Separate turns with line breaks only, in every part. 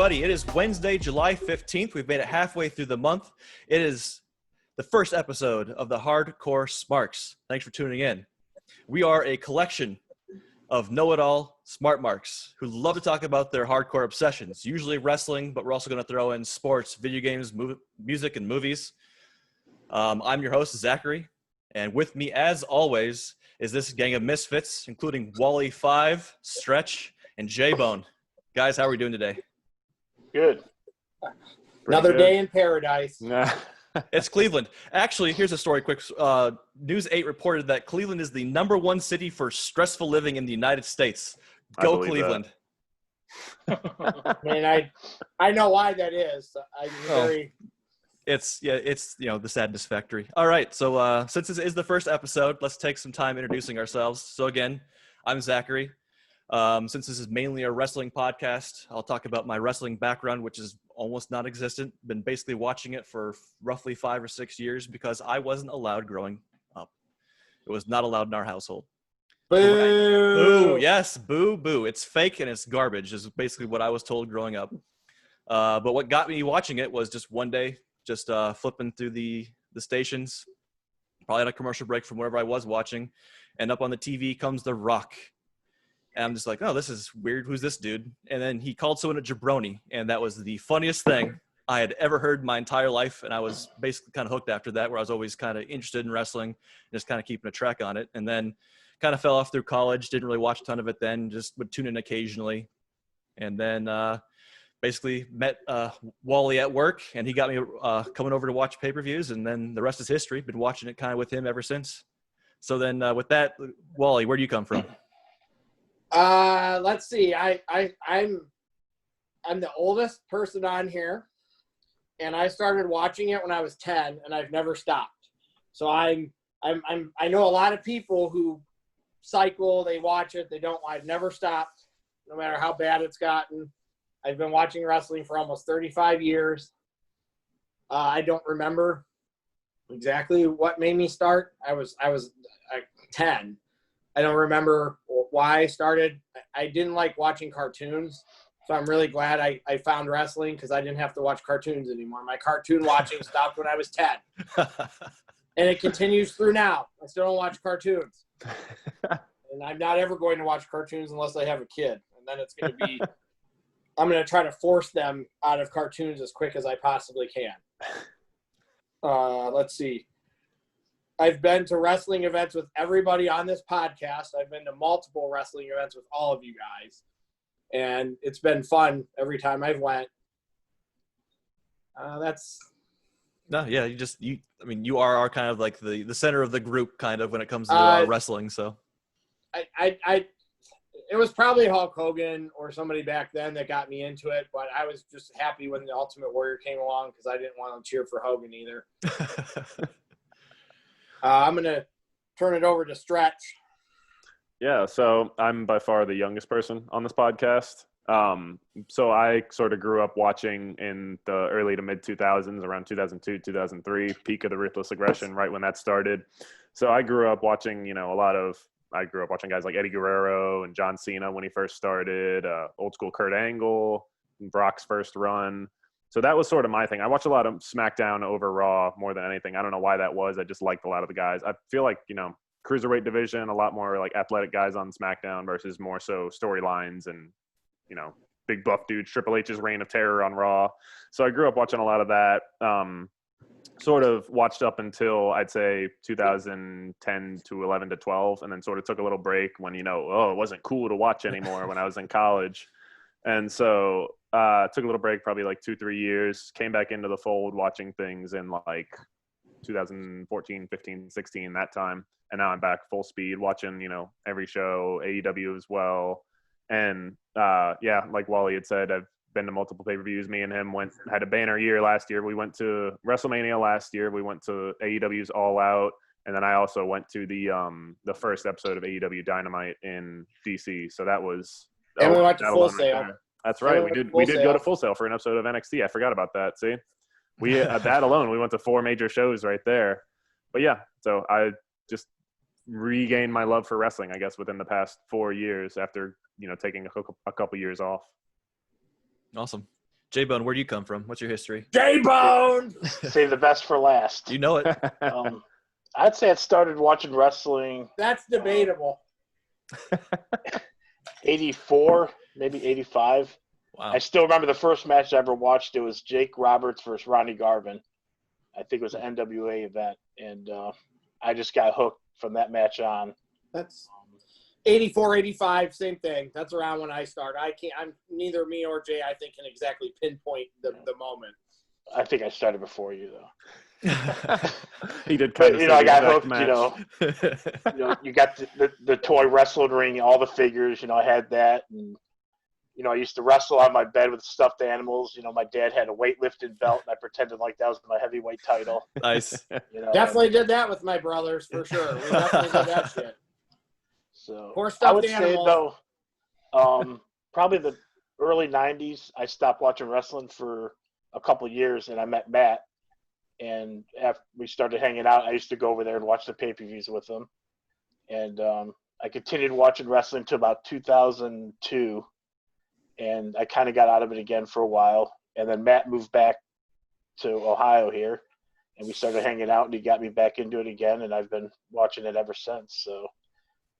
everybody. It is Wednesday, July 15th. We've made it halfway through the month. It is the first episode of the Hardcore Smarks. Thanks for tuning in. We are a collection of know-it-all smart marks who love to talk about their hardcore obsessions, usually wrestling, but we're also going to throw in sports, video games, music, and movies. I'm your host, Zachary, and with me, as always, is this gang of misfits, including Wally 5, Stretch, and J-Bone. Guys, how are we doing today?
Good.
Another day in paradise.
It's Cleveland. Actually, here's a story quick. News 8 reported that Cleveland is the #1 city for stressful living in the United States. Go Cleveland.
I know why that is.
It's the sadness factory. All right, so since this is the first episode, let's take some time introducing ourselves. So again, I'm Zachary. Since this is mainly a wrestling podcast, I'll talk about my wrestling background, which is almost non-existent. Been basically watching it for roughly 5 or 6 years because I wasn't allowed growing up. It was not allowed in our household.
Boo!
Boo! Yes, boo, boo. It's fake and it's garbage is basically what I was told growing up. But what got me watching it was just one day, just flipping through the stations, probably on a commercial break from wherever I was watching, and up on the TV comes The Rock. And I'm just like, oh, this is weird. Who's this dude? And then he called someone a jabroni. And that was the funniest thing I had ever heard in my entire life. And I was basically kind of hooked after that, where I was always kind of interested in wrestling, just kind of keeping a track on it. And then kind of fell off through college. Didn't really watch a ton of it then. Just would tune in occasionally. And then basically met Wally at work. And he got me coming over to watch pay-per-views. And then the rest is history. Been watching it kind of with him ever since. So then with that, Wally, where do you come from?
Let's see. I'm the oldest person on here, and I started watching it when I was 10, and I've never stopped. So I know a lot of people who cycle, they watch it, they don't. I've never stopped, no matter how bad it's gotten. I've been watching wrestling for almost 35 years. I don't remember exactly what made me start. I was 10. I don't remember why I started. I didn't like watching cartoons, so I'm really glad I found wrestling because I didn't have to watch cartoons anymore. My cartoon watching stopped when I was 10. And it continues through now. I still don't watch cartoons. And I'm not ever going to watch cartoons unless I have a kid. And then it's going to be – I'm going to try to force them out of cartoons as quick as I possibly can. Let's see. I've been to wrestling events with everybody on this podcast. I've been to multiple wrestling events with all of you guys. And it's been fun every time I've went.
You are our kind of like the center of the group kind of when it comes to wrestling. So
it was probably Hulk Hogan or somebody back then that got me into it, but I was just happy when the Ultimate Warrior came along because I didn't want to cheer for Hogan either. I'm going to turn it over to Stretch.
Yeah, so I'm by far the youngest person on this podcast. So I sort of grew up watching in the early to mid-2000s, around 2002, 2003, peak of the Ruthless Aggression, right when that started. So I grew up watching, I grew up watching guys like Eddie Guerrero and John Cena when he first started, old school Kurt Angle, Brock's first run. So that was sort of my thing. I watched a lot of SmackDown over Raw more than anything. I don't know why that was. I just liked a lot of the guys. I feel like, cruiserweight division, a lot more like athletic guys on SmackDown versus more so storylines and, big buff dudes, Triple H's reign of terror on Raw. So I grew up watching a lot of that. Sort of watched up until I'd say 2010 to 11 to 12, and then sort of took a little break when, it wasn't cool to watch anymore when I was in college. And so took a little break, probably like 2-3 years, came back into the fold watching things in like 2014, 15, 16, that time. And now I'm back full speed watching, every show, AEW as well. And like Wally had said, I've been to multiple pay-per-views. Me and him had a banner year last year. We went to WrestleMania last year. We went to AEW's All Out. And then I also went to the first episode of AEW Dynamite in DC. So that was –
and we went to Full Sail.
That's right. We did go to Full Sail for an episode of NXT. I forgot about that. See, we that alone, we went to 4 major shows right there. But yeah, so I just regained my love for wrestling, I guess, within the past 4 years after taking a couple years off.
Awesome. J-Bone, where do you come from? What's your history?
J-Bone!
Save the best for last.
You know it.
I'd say I started watching wrestling
That's debatable.
84, maybe 85.
Wow.
I still remember the first match I ever watched. It was Jake Roberts versus Ronnie Garvin. I think it was an NWA event, and I just got hooked from that match on.
That's 84, 85, same thing. That's around when I start. Neither me or Jay, I think, can exactly pinpoint the moment.
I think I started before you, though.
He did kind of.
I got hooked.
Match.
You got the toy wrestling ring, all the figures. I had that, and I used to wrestle on my bed with stuffed animals. My dad had a weightlifting belt, and I pretended like that was my heavyweight title.
Nice.
Definitely did that with my brothers for sure. We definitely did that shit.
So
Poor stuffed
I would
animals.
say though, probably the early '90s, I stopped watching wrestling for a couple of years, and I met Matt. And after we started hanging out, I used to go over there and watch the pay-per-views with him. And I continued watching wrestling until about 2002. And I kind of got out of it again for a while. And then Matt moved back to Ohio here. And we started hanging out, and he got me back into it again. And I've been watching it ever since. So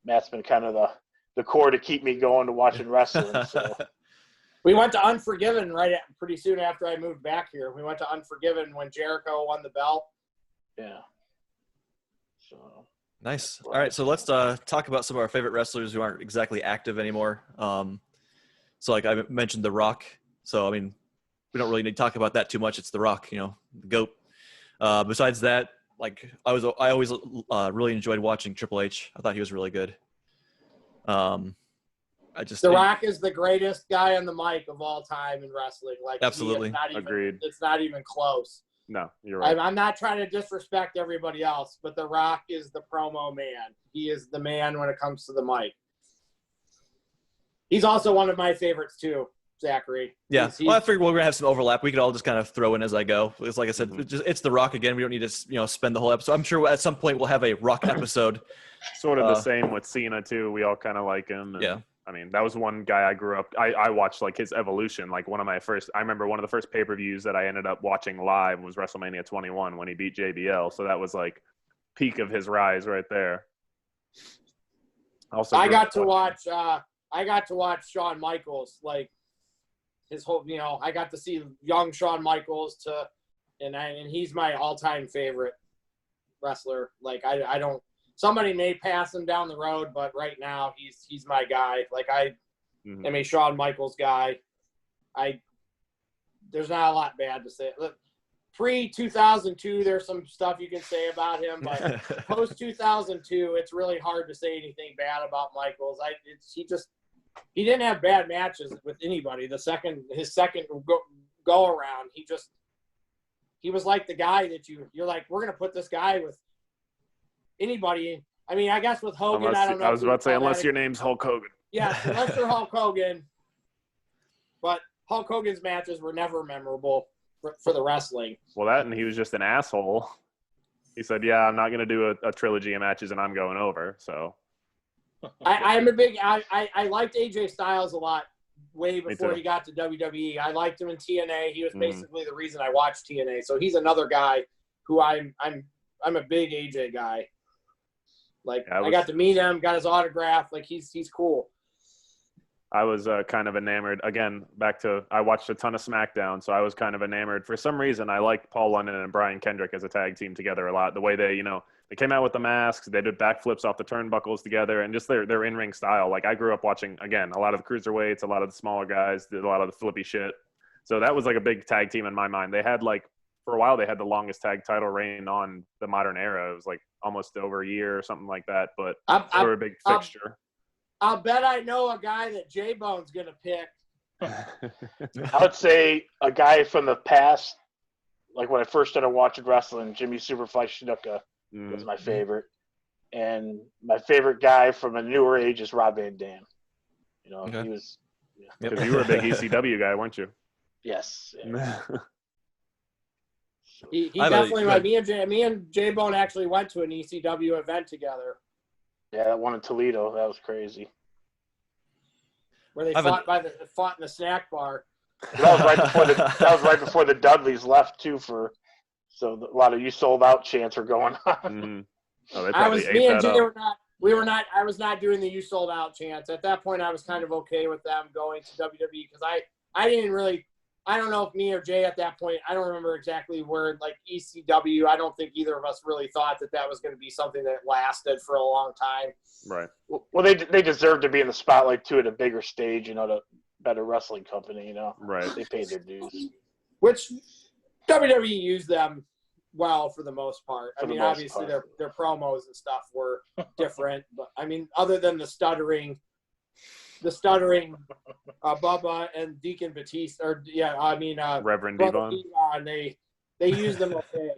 Matt's been kind of the core to keep me going to watching wrestling. So.
We went to Unforgiven pretty soon after I moved back here. We went to Unforgiven when Jericho won the belt.
Yeah. So
Nice. All right, so let's talk about some of our favorite wrestlers who aren't exactly active anymore. So like I mentioned The Rock. So, I mean, we don't really need to talk about that too much. It's The Rock, the GOAT. Besides that, like I always really enjoyed watching Triple H. I thought he was really good.
The Rock is the greatest guy on the mic of all time in wrestling. Like,
absolutely.
Agreed.
It's not even close.
No, you're right.
I'm not trying to disrespect everybody else, but The Rock is the promo man. He is the man when it comes to the mic. He's also one of my favorites too, Zachary.
Yeah. Well, I figured we're gonna have some overlap. We could all just kind of throw in as I go. It's like I said, it's The Rock again. We don't need to spend the whole episode. I'm sure at some point we'll have a Rock episode.
Sort of the same with Cena too. We all kind of like him. And,
yeah.
I mean, that was one guy I grew up. I watched like his evolution. Like I remember one of the first pay-per-views that I ended up watching live was WrestleMania 21 when he beat JBL. So that was like peak of his rise right there. Also,
I got to watch Shawn Michaels, like his whole. I got to see young Shawn Michaels and he's my all-time favorite wrestler. Like I don't. Somebody may pass him down the road, but right now he's my guy. Like I am a Shawn Michaels guy. There's not a lot bad to say. Pre-2002, there's some stuff you can say about him, but post-2002, it's really hard to say anything bad about Michaels. He didn't have bad matches with anybody. His second go around, he was like the guy that you're like, we're gonna put this guy with anybody. I mean, I guess with Hogan, I don't know.
I was about to say, unless your name's Hulk Hogan.
Yeah, unless you're Hulk Hogan. But Hulk Hogan's matches were never memorable for the wrestling.
Well, and he was just an asshole. He said, yeah, I'm not going to do a trilogy of matches and I'm going over. So
I liked AJ Styles a lot way before he got to WWE. I liked him in TNA. He was basically the reason I watched TNA. So he's another guy who I'm a big AJ guy. Like I got to meet him, got his autograph. Like he's cool.
I was kind of enamored. Again, I watched a ton of SmackDown, so I was kind of enamored. For some reason, I liked Paul London and Brian Kendrick as a tag team together a lot. The way they came out with the masks, they did backflips off the turnbuckles together, and just their in-ring style. Like I grew up watching, again, a lot of the cruiserweights, a lot of the smaller guys, did a lot of the flippy shit. So that was like a big tag team in my mind. They had for a while, they had the longest tag title reign on the modern era. It was like almost over a year or something like that, but they were a big fixture.
I'll bet I know a guy that J-Bone's going to pick.
I would say a guy from the past, like when I first started watching wrestling, Jimmy Superfly Snuka was my favorite. And my favorite guy from a newer age is Rob Van Dam. He was –
because you were a big ECW guy, weren't you?
Yes.
Yeah.
He definitely – me and J-Bone actually went to an ECW event together.
Yeah, that one in Toledo. That was crazy.
Where they fought in the snack bar.
That was right before the Dudleys left too. So a lot of "you sold out" chants were going on.
Mm-hmm. Oh, they probably ate
me and
that
Jay
up.
I was not doing the "you sold out" chants at that point. I was kind of okay with them going to WWE because I didn't really. I don't know if me or Jay at that point, I don't remember exactly where, like ECW, I don't think either of us really thought that was going to be something that lasted for a long time.
Right.
Well, they deserve to be in the spotlight too at a bigger stage, the better wrestling company,
Right.
They paid their dues.
Which WWE used them well for the most part. I mean, obviously their promos and stuff were different, but I mean, other than the stuttering Bubba and Deacon Batista,
Reverend
Brother
Devon.
Devon, they used them okay.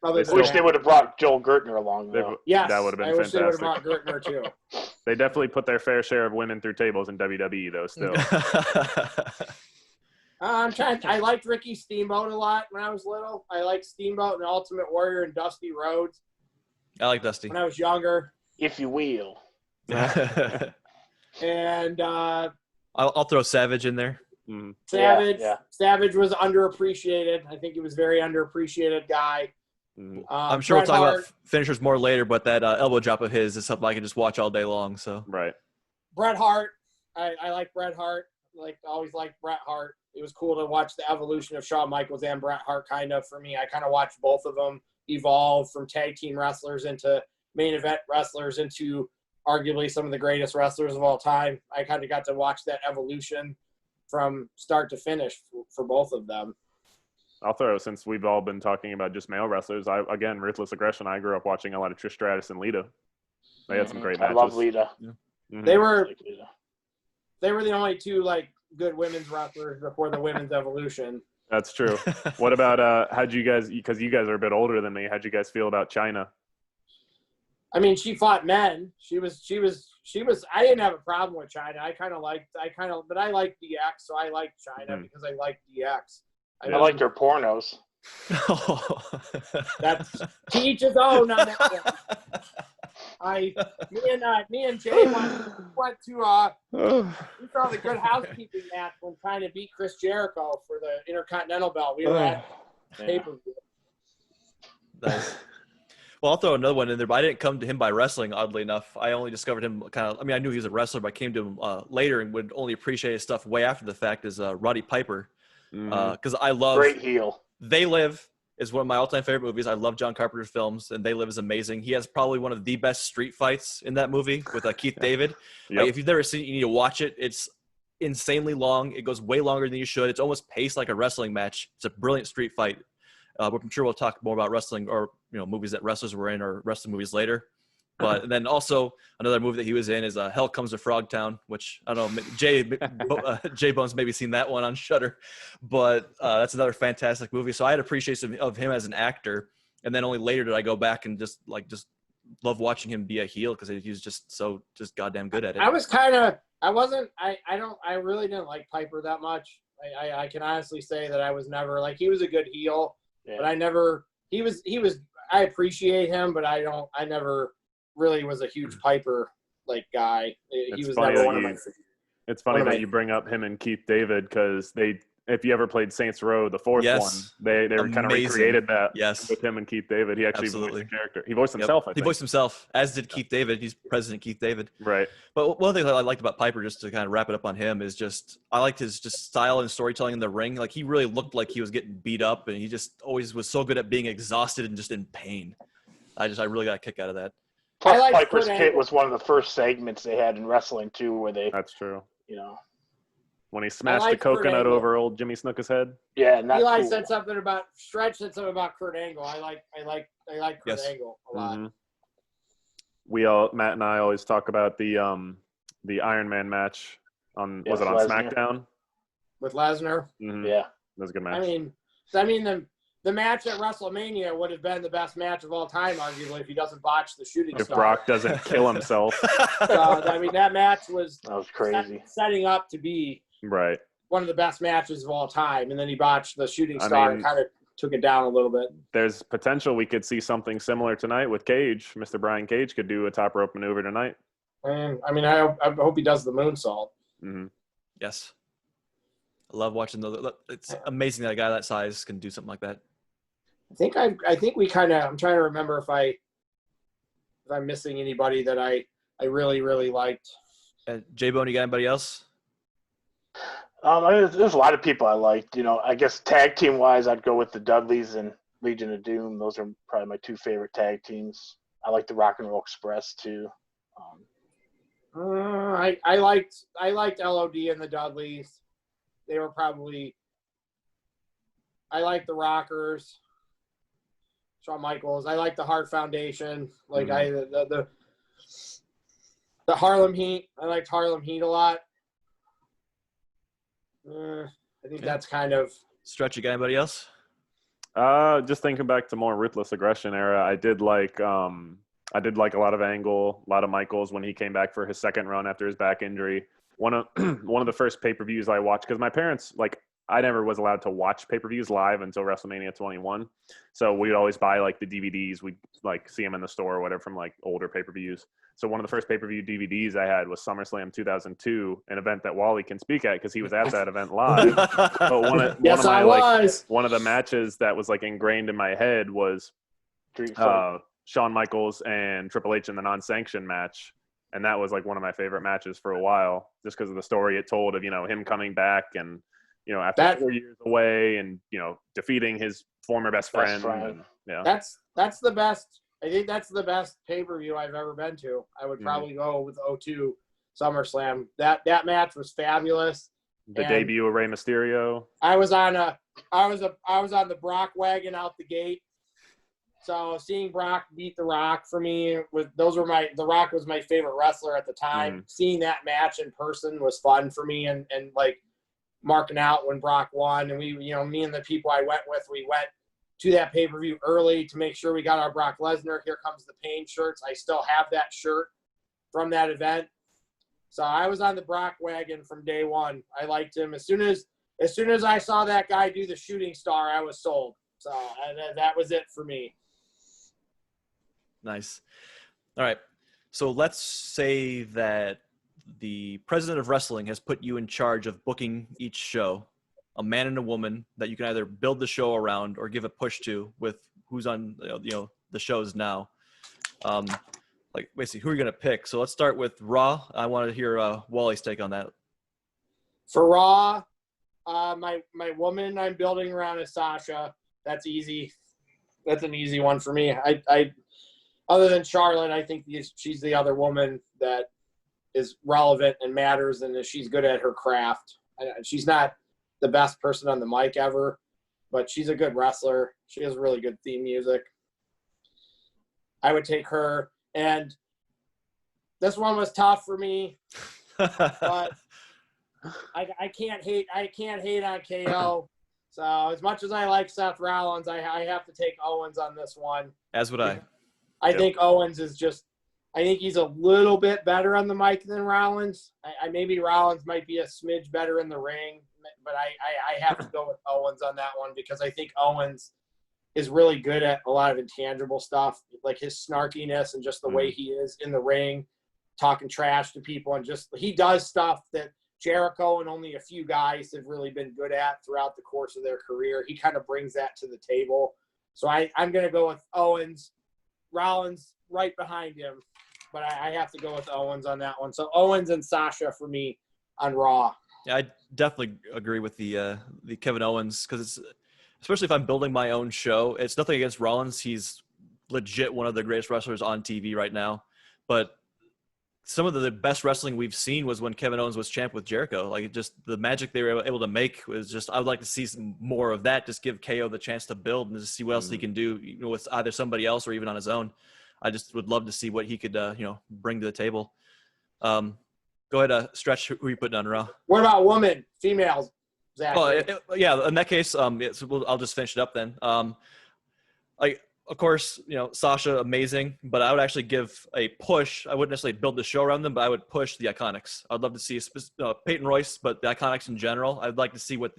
I wish they would have brought Joel Gertner along, though.
Yes,
that would have been
I wish they would have
fantastic.
brought Gertner too.
They definitely put their fair share of women through tables in WWE, though. Still,
I liked Ricky Steamboat a lot when I was little. I liked Steamboat and Ultimate Warrior and Dusty Rhodes.
I like Dusty.
When I was younger.
If you will.
And
I'll throw Savage in there.
Mm-hmm.
Savage.
Yeah.
Savage was underappreciated. I think he was a very underappreciated guy.
Mm-hmm.
I'm sure we'll talk about finishers more later, but that elbow drop of his is something I can just watch all day long. So
Right.
Bret Hart. I like Bret Hart. Always liked Bret Hart. It was cool to watch the evolution of Shawn Michaels and Bret Hart. Kind of for me, I kind of watched both of them evolve from tag team wrestlers into main event wrestlers into arguably some of the greatest wrestlers of all time. I kind of got to watch that evolution from start to finish for both of them.
I'll throw, since we've all been talking about just male wrestlers, again, Ruthless Aggression, I grew up watching a lot of Trish Stratus and Lita. They had some great matches.
I love Lita.
Yeah. Mm-hmm.
They were the only two good women's wrestlers before the women's evolution.
That's true. What about how'd you guys, because you guys are a bit older than me, how'd you guys feel about Chyna?
I mean, she fought men. She was. I didn't have a problem with Chyna. But I liked DX, so I liked Chyna because I liked DX.
I liked her pornos.
That's to each his own on that one. Me and Jay went to we saw the Good Housekeeping match when Chyna beat Chris Jericho for the Intercontinental belt. We were at pay-per-view.
Nice. Well, I'll throw another one in there, but I didn't come to him by wrestling, oddly enough. I only discovered him I knew he was a wrestler, but I came to him later and would only appreciate his stuff way after the fact is Roddy Piper. Because I love –
great heel.
They Live is one of my all-time favorite movies. I love John Carpenter's films, and They Live is amazing. He has probably one of the best street fights in that movie with Keith David.
Yep.
If you've never seen it, you need to watch it. It's insanely long. It goes way longer than you should. It's almost paced like a wrestling match. It's a brilliant street fight. But I'm sure we'll talk more about wrestling or movies that wrestlers were in or wrestling movies later. But then also another movie that he was in is Hell Comes to Frogtown, which I don't know, Jay Bones maybe seen that one on Shudder, but that's another fantastic movie. So I had appreciation of him as an actor, and then only later did I go back and just love watching him be a heel because he was just goddamn good at it.
I really didn't like Piper that much. I can honestly say that I was never he was a good heel, but I never he was I appreciate him, but I never really was a huge Piper guy. He was never one of my favorites.
It's funny that you bring up him and Keith David because if you ever played Saints Row, the fourth one, they kind of recreated that with him and Keith David. He actually voiced the character. He voiced himself, I think.
He voiced himself, as did Keith David. He's President Keith David.
Right.
But one thing I liked about Piper, just to kind of wrap it up on him, is I liked his style and storytelling in the ring. He really looked like he was getting beat up, and he just always was so good at being exhausted and just in pain. I really got a kick out of that.
Plus, Piper's Pit was one of the first segments they had in wrestling too, where they.
That's true. When he smashed the coconut over old Jimmy Snuka's head.
Yeah,
Eli said something about Stretch said something about Kurt Angle. I like Kurt Angle a lot.
Mm-hmm. Matt and I always talk about the Iron Man match on was it on Lesnar. SmackDown
with Lesnar?
Mm-hmm.
Yeah,
that was a good match.
I mean the match at WrestleMania would have been the best match of all time, arguably, if he doesn't botch the shooting star.
If Brock doesn't kill himself.
That match was
crazy.
Setting up to be
right
one of the best matches of all time, and then he botched the shooting star and kind of took it down a little bit.
There's potential we could see something similar tonight with Cage. Mr. Brian Cage could do a top rope maneuver tonight.
And I hope he does the moonsault.
Mm-hmm.
Yes. I love watching those. It's amazing that a guy that size can do something like that.
I think we kind of. I'm trying to remember if I'm missing anybody that I really really liked.
J-Bone, you got anybody else?
There's a lot of people I liked. I guess tag team wise, I'd go with the Dudleys and Legion of Doom. Those are probably my two favorite tag teams. I like the Rock and Roll Express too.
I liked LOD and the Dudleys. They were probably. I like the Rockers. Shawn Michaels. I like the Hart Foundation. Like the Harlem Heat. I liked Harlem Heat a lot. I think that's kind of.
Stretch, you got anybody else?
Just thinking back to more Ruthless Aggression era, I did like a lot of Angle, a lot of Michaels when he came back for his second run after his back injury. One of the first pay-per-views I watched, because my parents, I never was allowed to watch pay-per-views live until WrestleMania 21. So we'd always buy the DVDs. We'd see them in the store or whatever from older pay-per-views. So one of the first pay-per-view DVDs I had was SummerSlam 2002, an event that Wally can speak at because he was at that event live. But one of the matches that was ingrained in my head was Shawn Michaels and Triple H in the non-sanctioned match. And that was one of my favorite matches for a while, just because of the story it told of, him coming back and, after 4 years away and, defeating his former best friend. And, yeah.
That's the best. I think that's the best pay-per-view I've ever been to. I would probably go with 02 SummerSlam. That match was fabulous.
The debut of Rey Mysterio.
I was on the Brock wagon out the gate. So seeing Brock beat The Rock for me The Rock was my favorite wrestler at the time. Seeing that match in person was fun for me and marking out when Brock won. And we, me and the people I went with, we went to that pay-per-view early to make sure we got our Brock Lesnar Here Comes the Pain shirts. I still have that shirt from that event. So I was on the Brock wagon from day one. I liked him. As soon as I saw that guy do the shooting star, I was sold. So that was it for me.
Nice. All right. So let's say that the president of wrestling has put you in charge of booking each show, a man and a woman that you can either build the show around or give a push to with who's on the shows now. Basically, who are you going to pick? So let's start with Raw. I want to hear Wally's take on that.
For Raw, my woman I'm building around is Sasha. That's easy. That's an easy one for me. I other than Charlotte, I think she's the other woman that is relevant and matters, and she's good at her craft. She's not the best person on the mic ever, but she's a good wrestler. She has really good theme music. I would take her, and this one was tough for me, but I can't hate on KO. So as much as I like Seth Rollins, I have to take Owens on this one.
As would I.
I think Owens is I think he's a little bit better on the mic than Rollins. Maybe Rollins might be a smidge better in the ring, but I have to go with Owens on that one because I think Owens is really good at a lot of intangible stuff, like his snarkiness and just the way he is in the ring, talking trash to people, and he does stuff that Jericho and only a few guys have really been good at throughout the course of their career. He kind of brings that to the table. So I'm going to go with Owens. Rollins right behind him, but I have to go with Owens on that one. So Owens and Sasha for me on Raw.
Yeah, I definitely agree with the Kevin Owens because it's especially if I'm building my own show. It's nothing against Rollins; he's legit one of the greatest wrestlers on TV right now. But some of the best wrestling we've seen was when Kevin Owens was champ with Jericho. Just the magic they were able to make was just. I would like to see some more of that. Just give KO the chance to build and just see what else he can do with either somebody else or even on his own. I just would love to see what he could bring to the table. Go ahead, Stretch. Who are you putting on Raw?
What about women, females? Zach?
Yeah. In that case, I'll just finish it up then. Of course, Sasha, amazing, but I would actually give a push. I wouldn't necessarily build the show around them, but I would push the Iconics. I'd love to see Peyton Royce, but the Iconics in general. I'd like to see what,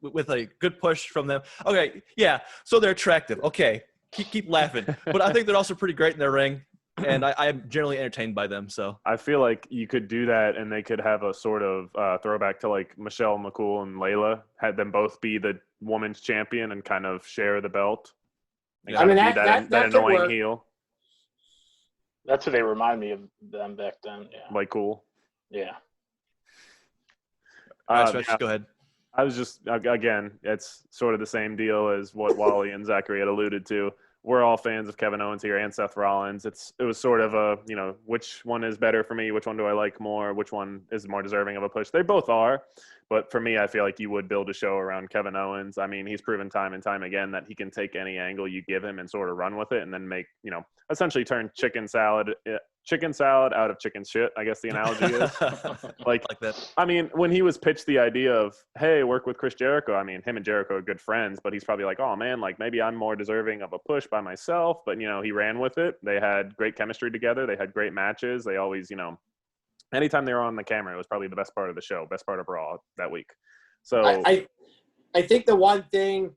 with a good push from them. Okay, yeah, so they're attractive. Okay, keep laughing. But I think they're also pretty great in their ring. and I'm generally entertained by them. So
I feel like you could do that, and they could have a sort of throwback to like Michelle McCool and Layla, had them both be the women's champion and kind of share the belt. And
Yeah.
kind
I
of
mean,
be that
that could
annoying
work.
heel,
That's what they remind me of them back then. Yeah.
like cool.
Yeah.
all right, Stretch, go ahead.
I was just, again, it's sort of the same deal as what Wally and Zachary had alluded to. We're all fans of Kevin Owens here and Seth Rollins. It was sort of a, which one is better for me? Which one do I like more? Which one is more deserving of a push? They both are. But for me, I feel like you would build a show around Kevin Owens. I mean, he's proven time and time again that he can take any angle you give him and sort of run with it and then make, essentially turn chicken salad out of chicken shit, I guess the analogy is. like
that.
I mean, when he was pitched the idea of, hey, work with Chris Jericho, I mean, him and Jericho are good friends, but he's probably like, oh man, like maybe I'm more deserving of a push by myself. But, he ran with it. They had great chemistry together. They had great matches. They always, anytime they were on the camera, it was probably the best part of the show, best part of Raw that week. So
I think the one thing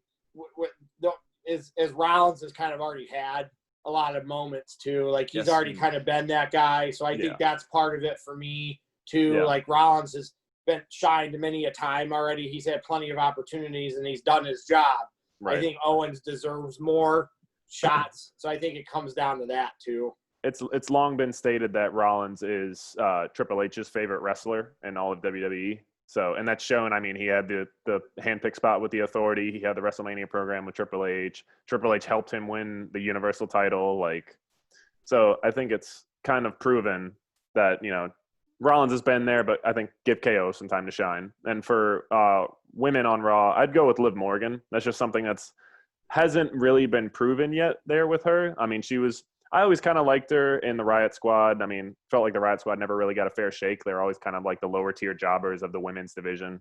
is Rollins has kind of already had a lot of moments too. Like he's already kind of been that guy. So I think that's part of it for me too.
Yeah.
Like Rollins has been shined many a time already. He's had plenty of opportunities and he's done his job.
Right.
I think Owens deserves more shots. So I think it comes down to that too.
It's long been stated that Rollins is Triple H's favorite wrestler in all of WWE. So, and that's shown. I mean, he had the handpick spot with the Authority. He had the WrestleMania program with Triple H. Triple H helped him win the Universal title. So I think it's kind of proven that, Rollins has been there, but I think give KO some time to shine. And for women on Raw, I'd go with Liv Morgan. That's just something hasn't really been proven yet there with her. I mean, I always kind of liked her in the Riot Squad. I mean, felt like the Riot Squad never really got a fair shake. They're always kind of like the lower tier jobbers of the women's division.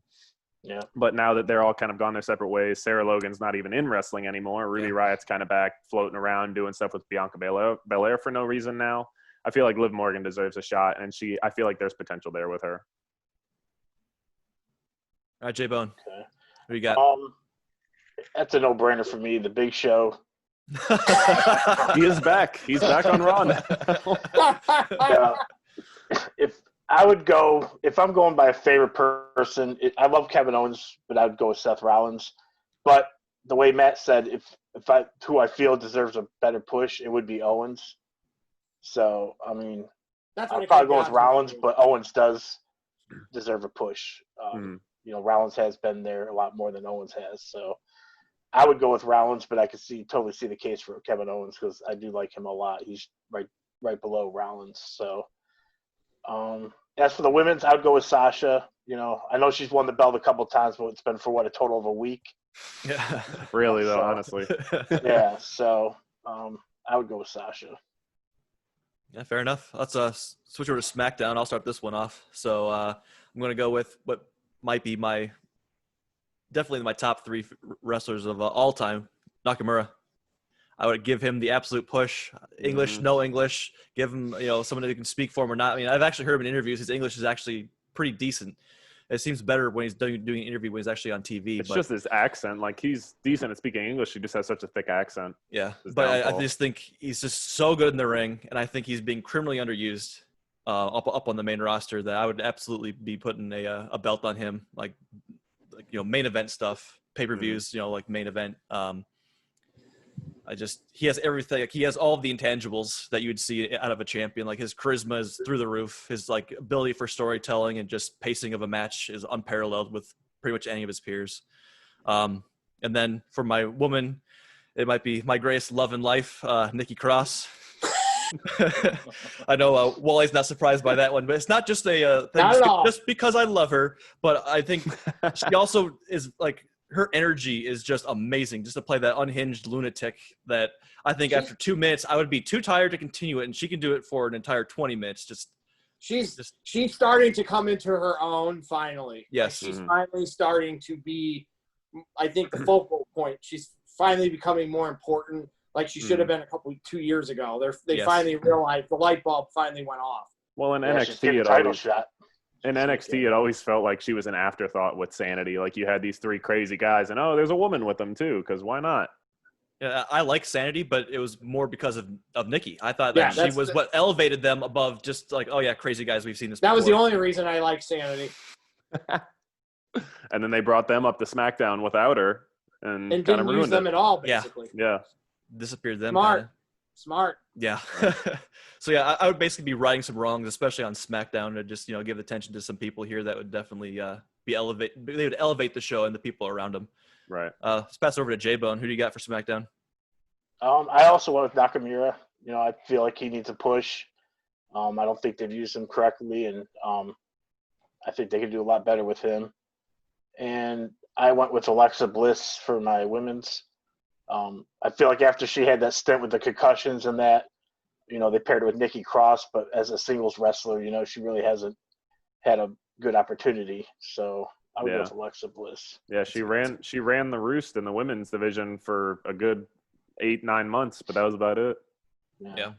Yeah.
But now that they're all kind of gone their separate ways, Sarah Logan's not even in wrestling anymore. Ruby Riot's kind of back floating around doing stuff with Bianca Belair for no reason now. I feel like Liv Morgan deserves a shot, and I feel like there's potential there with her.
All right, J-Bone.
Okay.
What do you got?
That's a no-brainer for me. The Big Show.
He is back. He's back on Raw now.
If I'm going by a favorite person, I love Kevin Owens, but I would go with Seth Rollins. But the way Matt said, who I feel deserves a better push, it would be Owens. So I mean, I'd probably go with Rollins, but Owens does deserve a push. Rollins has been there a lot more than Owens has, so I would go with Rollins, but I could totally see the case for Kevin Owens because I do like him a lot. He's right below Rollins. So, as for the women's, I would go with Sasha. I know she's won the belt a couple times, but it's been for a total of a week.
Yeah,
really though, honestly.
Yeah, so I would go with Sasha.
Yeah, fair enough. Let's switch over to SmackDown. I'll start this one off. So I'm going to go with what might be definitely my top three wrestlers of all time, Nakamura. I would give him the absolute push. English, no English. Give him, someone who can speak for him or not. I mean, I've actually heard him in interviews. His English is actually pretty decent. It seems better when he's doing an interview when he's actually on TV.
It's just his accent. Like, he's decent at speaking English. He just has such a thick accent.
Yeah, but I just think he's just so good in the ring, and I think he's being criminally underused up on the main roster that I would absolutely be putting a belt on him, like main event stuff, pay-per-views, like main event. He has everything. Like, he has all of the intangibles that you would see out of a champion. Like, his charisma is through the roof. His ability for storytelling and just pacing of a match is unparalleled with pretty much any of his peers. And then for my woman, it might be my greatest love in life, Nikki Cross. I know Wally's not surprised by that one, but it's not just a thing just because I love her, but I think she also is her energy is just amazing. Just to play that unhinged lunatic that I think after 2 minutes I would be too tired to continue it, and she can do it for an entire 20 minutes.
She's starting to come into her own finally.
Yes,
she's finally starting to be, I think, the focal point. She's finally becoming more important. Like she should have been 2 years ago. They finally realized the light bulb finally went off.
Well, in NXT, it always felt like she was an afterthought with Sanity. Like, you had these three crazy guys, and there's a woman with them too, because why not?
I like Sanity, but it was more because of Nikki. I thought that she was what elevated them above just like, oh yeah, crazy guys, we've seen this before.
That was the only reason I like Sanity.
And then they brought them up to SmackDown without her and kind of
didn't use
ruined
them
it.
at all, basically.
Yeah.
Disappeared them.
Smart.
Yeah. So yeah, I would basically be righting some wrongs, especially on SmackDown, to just give attention to some people here that would definitely they would elevate the show and the people around them.
Right.
Let's pass over to J-Bone. Who do you got for SmackDown?
I also went with Nakamura. I feel like he needs a push. I don't think they've used him correctly, and I think they could do a lot better with him. And I went with Alexa Bliss for my women's. I feel like after she had that stint with the concussions and that, they paired her with Nikki Cross, but as a singles wrestler, she really hasn't had a good opportunity. So I would go with Alexa Bliss.
Yeah, she ran the roost in the women's division for a good 8-9 months, but that was about it.
Yeah.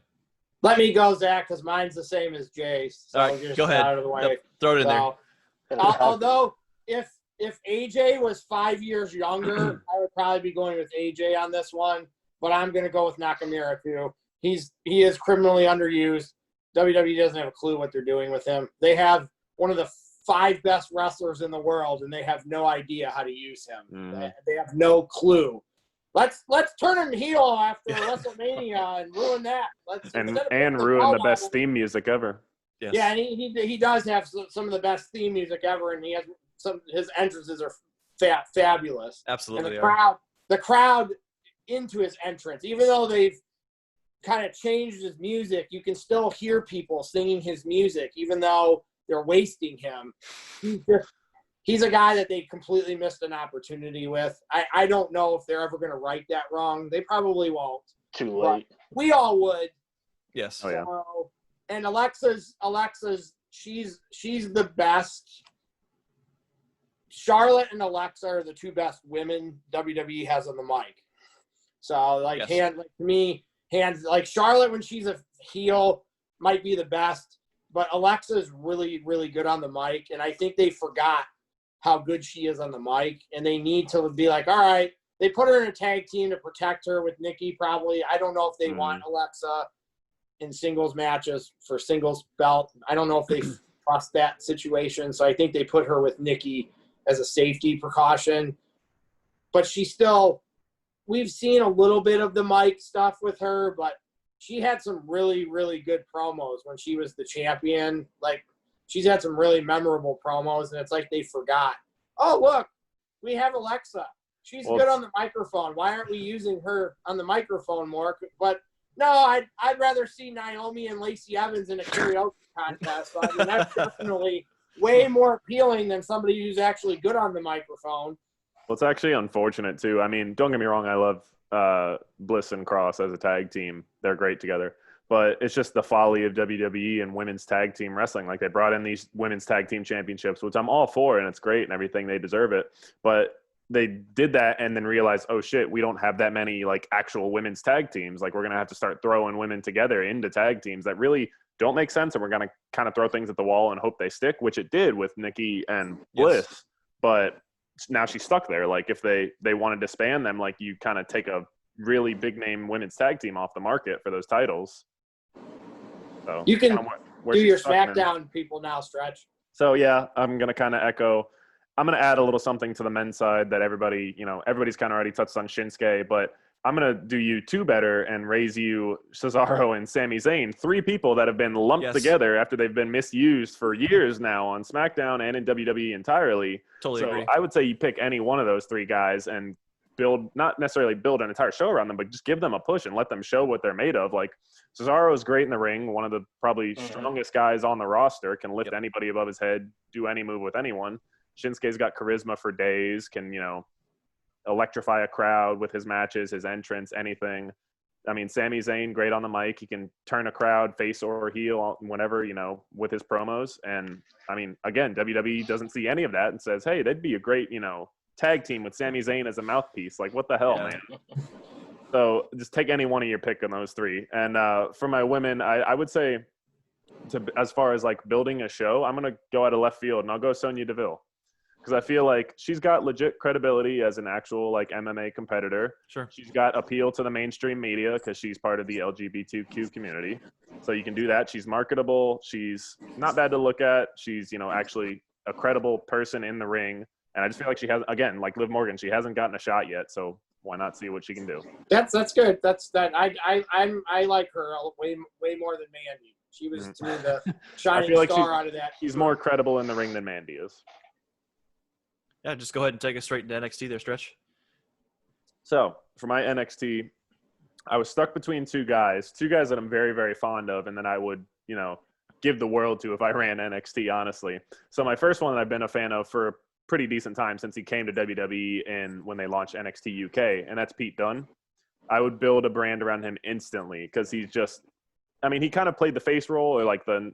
Let me go, Zach, because mine's the same as Jay's. So
all right, go ahead.
Out of the way.
Yep, throw it in there.
Although, if AJ was 5 years younger, I would probably be going with AJ on this one. But I'm going to go with Nakamura too. He is criminally underused. WWE doesn't have a clue what they're doing with him. They have one of the 5 best wrestlers in the world, and they have no idea how to use him. They have no clue. Let's turn him heel after WrestleMania and ruin that.
And ruin the best theme music ever.
Yes.
Yeah, and he does have some of the best theme music ever, and he has his entrances are fabulous.
Absolutely.
And the crowd into his entrance, even though they've kind of changed his music, you can still hear people singing his music, even though they're wasting him. He's a guy that they completely missed an opportunity with. I don't know if they're ever going to right that wrong. They probably won't.
Too late.
We all would.
Yes.
Oh, yeah.
And Alexa's she's the best. Charlotte and Alexa are the 2 best women WWE has on the mic. So Charlotte when she's a heel might be the best, but Alexa is really, really good on the mic, and I think they forgot how good she is on the mic, and they need to be like, all right, they put her in a tag team to protect her with Nikki probably. I don't know if they want Alexa in singles matches for singles belt. I don't know if they trust that situation, so I think they put her with Nikki as a safety precaution. But we've seen a little bit of the mic stuff with her, but she had some really, really good promos when she was the champion. Like, she's had some really memorable promos, and it's like they forgot. Oh, look, we have Alexa. She's good on the microphone. Why aren't we using her on the microphone more? But no, I'd rather see Naomi and Lacey Evans in a karaoke contest. So, I mean, that's definitely way more appealing than somebody who's actually good on the microphone.
Well, it's actually unfortunate, too. I mean, don't get me wrong. I love Bliss and Cross as a tag team. They're great together. But it's just the folly of WWE and women's tag team wrestling. Like, they brought in these women's tag team championships, which I'm all for, and it's great and everything. They deserve it. But they did that and then realized, oh, shit, we don't have that many, like, actual women's tag teams. Like, we're going to have to start throwing women together into tag teams that really don't make sense, and we're going to kind of throw things at the wall and hope they stick, which it did with Nikki and Bliss. Yes. But now she's stuck there. Like, if they want to disband them, like, you kind of take a really big name women's tag team off the market for those titles. So
you can do your SmackDown people now, Stretch.
So yeah, I'm gonna kind of echo. I'm gonna add a little something to the men's side that everybody's kind of already touched on Shinsuke, but I'm gonna do you 2 better and raise you Cesaro and Sami Zayn, 3 people that have been lumped together after they've been misused for years now on SmackDown and in WWE entirely.
Totally agree.
I would say you pick any one of those 3 guys and not necessarily build an entire show around them, but just give them a push and let them show what they're made of. Like, Cesaro is great in the ring, one of the probably strongest guys on the roster, can lift anybody above his head, do any move with anyone. Shinsuke's got charisma for days, can, electrify a crowd with his matches, his entrance, anything. I mean, Sami Zayn, great on the mic. He can turn a crowd face or heel whenever, with his promos. And, I mean, again, WWE doesn't see any of that and says, hey, that'd be a great, tag team with Sami Zayn as a mouthpiece. Like, what the hell, man? So just take any one of your pick on those 3. And for my women, I would say, as far as, like, building a show, I'm going to go out of left field, and I'll go Sonya Deville. because I feel like she's got legit credibility as an actual like MMA competitor.
Sure.
She's got appeal to the mainstream media because she's part of the LGBTQ community. So you can do that. She's marketable. She's not bad to look at. She's, actually a credible person in the ring. And I just feel like she has, again, like Liv Morgan, she hasn't gotten a shot yet. So why not see what she can do?
That's good. I like her way more than Mandy. She was to me the shining star out of that.
She's more credible in the ring than Mandy is.
Yeah, just go ahead and take us straight into NXT there, Stretch.
So for my NXT, I was stuck between two guys that I'm very, very fond of, and then I would, give the world to if I ran NXT, honestly. So my first one that I've been a fan of for a pretty decent time since he came to WWE and when they launched NXT UK, and that's Pete Dunne. I would build a brand around him instantly because he's just, he kind of played the face role or like the,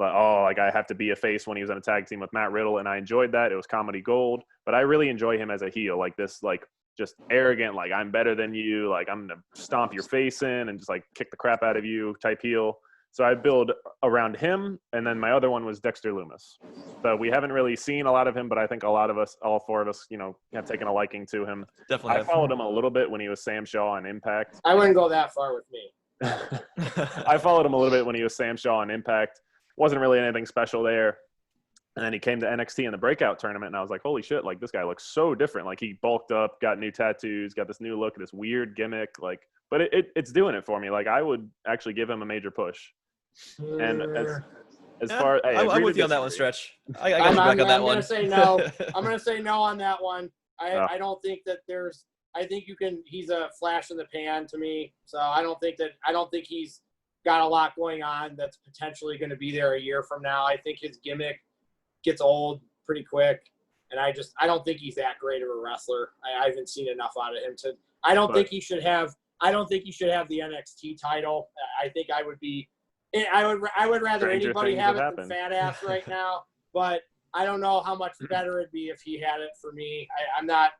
I have to be a face when he was on a tag team with Matt Riddle, and I enjoyed that. It was comedy gold, but I really enjoy him as a heel, like this, like just arrogant, like I'm better than you, like I'm gonna stomp your face in and just like kick the crap out of you type heel. So I build around him, and then my other one was Dexter Lumis. So we haven't really seen a lot of him, but I think a lot of us, all four of us, have taken a liking to him.
Definitely.
I followed him a little bit when he was Sam Shaw on Impact.
I wouldn't go that far with me.
I followed him a little bit when he was Sam Shaw on Impact. Wasn't really anything special there. And then he came to NXT in the breakout tournament, and I was like, holy shit, like this guy looks so different. Like he bulked up, got new tattoos, got this new look, this weird gimmick. Like, but it's doing it for me. Like I would actually give him a major push. And as far, hey,
I'm with you on that one, Stretch. I got
I'm
you back on that
I'm
one.
gonna say no. I'm gonna say no on that one. I don't think that there's. I think he's a flash in the pan to me. So I don't think he's got a lot going on that's potentially going to be there a year from now. I think his gimmick gets old pretty quick, and I don't think he's that great of a wrestler. I haven't seen enough out of him to. I don't think he should have the NXT title. I think I would rather anybody have it than Fat Ass right now. But I don't know how much better it'd be if he had it for me. I'm not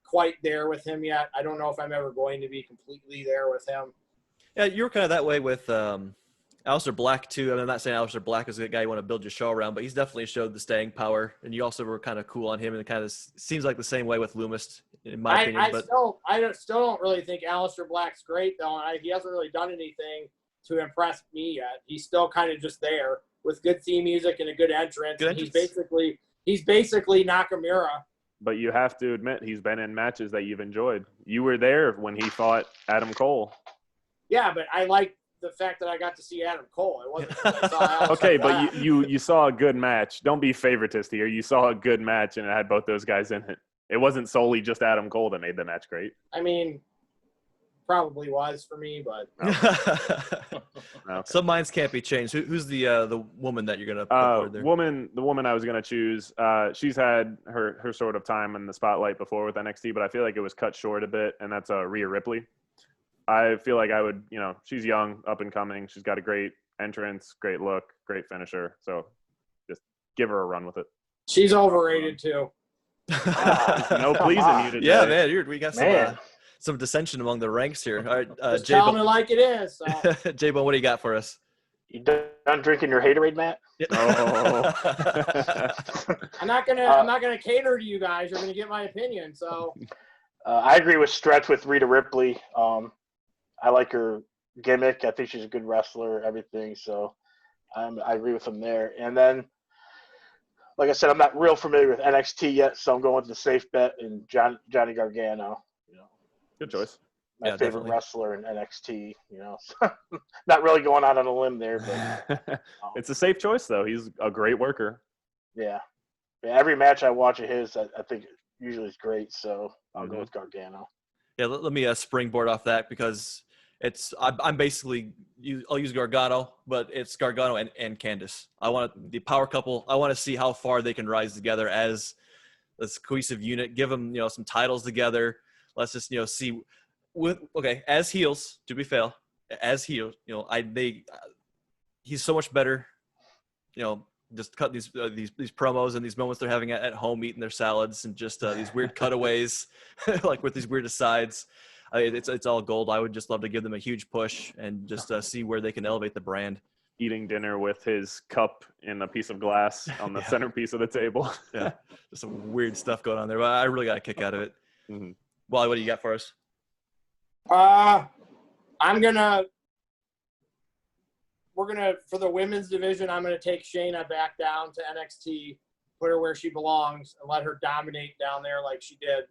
quite there with him yet. I don't know if I'm ever going to be completely there with him.
Yeah, you were kind of that way with Aleister Black, too. I'm not saying Aleister Black is the guy you want to build your show around, but he's definitely showed the staying power. And you also were kind of cool on him, and it kind of seems like the same way with Lumis, in my opinion.
I still don't really think Aleister Black's great, though. He hasn't really done anything to impress me yet. He's still kind of just there with good theme music and a good entrance. He's basically Nakamura.
But you have to admit he's been in matches that you've enjoyed. You were there when he fought Adam Cole.
Yeah, but I like the fact that I got to see Adam Cole. It wasn't I saw Aleister
okay,
Black.
but you saw a good match. Don't be favoritist here. You saw a good match, and it had both those guys in it. It wasn't solely just Adam Cole that made the match great.
Probably was for me, but
Okay.
Some minds can't be changed. Who's the woman that you're gonna put forward there?
The woman I was gonna choose. She's had her sort of time in the spotlight before with NXT, but I feel like it was cut short a bit, and that's Rhea Ripley. I feel like I would, she's young, up and coming. She's got a great entrance, great look, great finisher. So just give her a run with it.
She's overrated too.
No pleasing you today.
Yeah, man, we got some dissension among the ranks here. All right,
just tell me like it is. So.
J-Bone, what do you got for us?
You done drinking your haterade, Matt?
Oh.
I'm not gonna cater to you guys. You're gonna get my opinion. So
I agree with Stretch with Rhea Ripley. I like her gimmick. I think she's a good wrestler. Everything. So I agree with him there. And then, like I said, I'm not real familiar with NXT yet, so I'm going with the safe bet in Johnny Gargano.
Good choice.
My favorite
definitely.
wrestler in NXT. Not really going out on a limb there, but
It's a safe choice, though. He's a great worker.
yeah. Every match I watch of his, I think usually is great. So I'll go with Gargano.
Yeah, let me springboard off that because I'm basically I'll use Gargano, but it's Gargano and Candice. I want the power couple. I want to see how far they can rise together as this cohesive unit. Give them some titles together. Let's just see. As heels, to be fair, as heels, he's so much better. Just cut these promos and these moments they're having at home eating their salads and just these weird cutaways, like with these weird asides. It's all gold. I would just love to give them a huge push and just see where they can elevate the brand.
eating dinner with his cup in a piece of glass on the centerpiece of the table.
Yeah, there's some weird stuff going on there, but I really got a kick out of it.
Mm-hmm.
Wally, what do you got for us?
We're gonna for the women's division. I'm gonna take Shayna back down to NXT, put her where she belongs, and let her dominate down there like she did.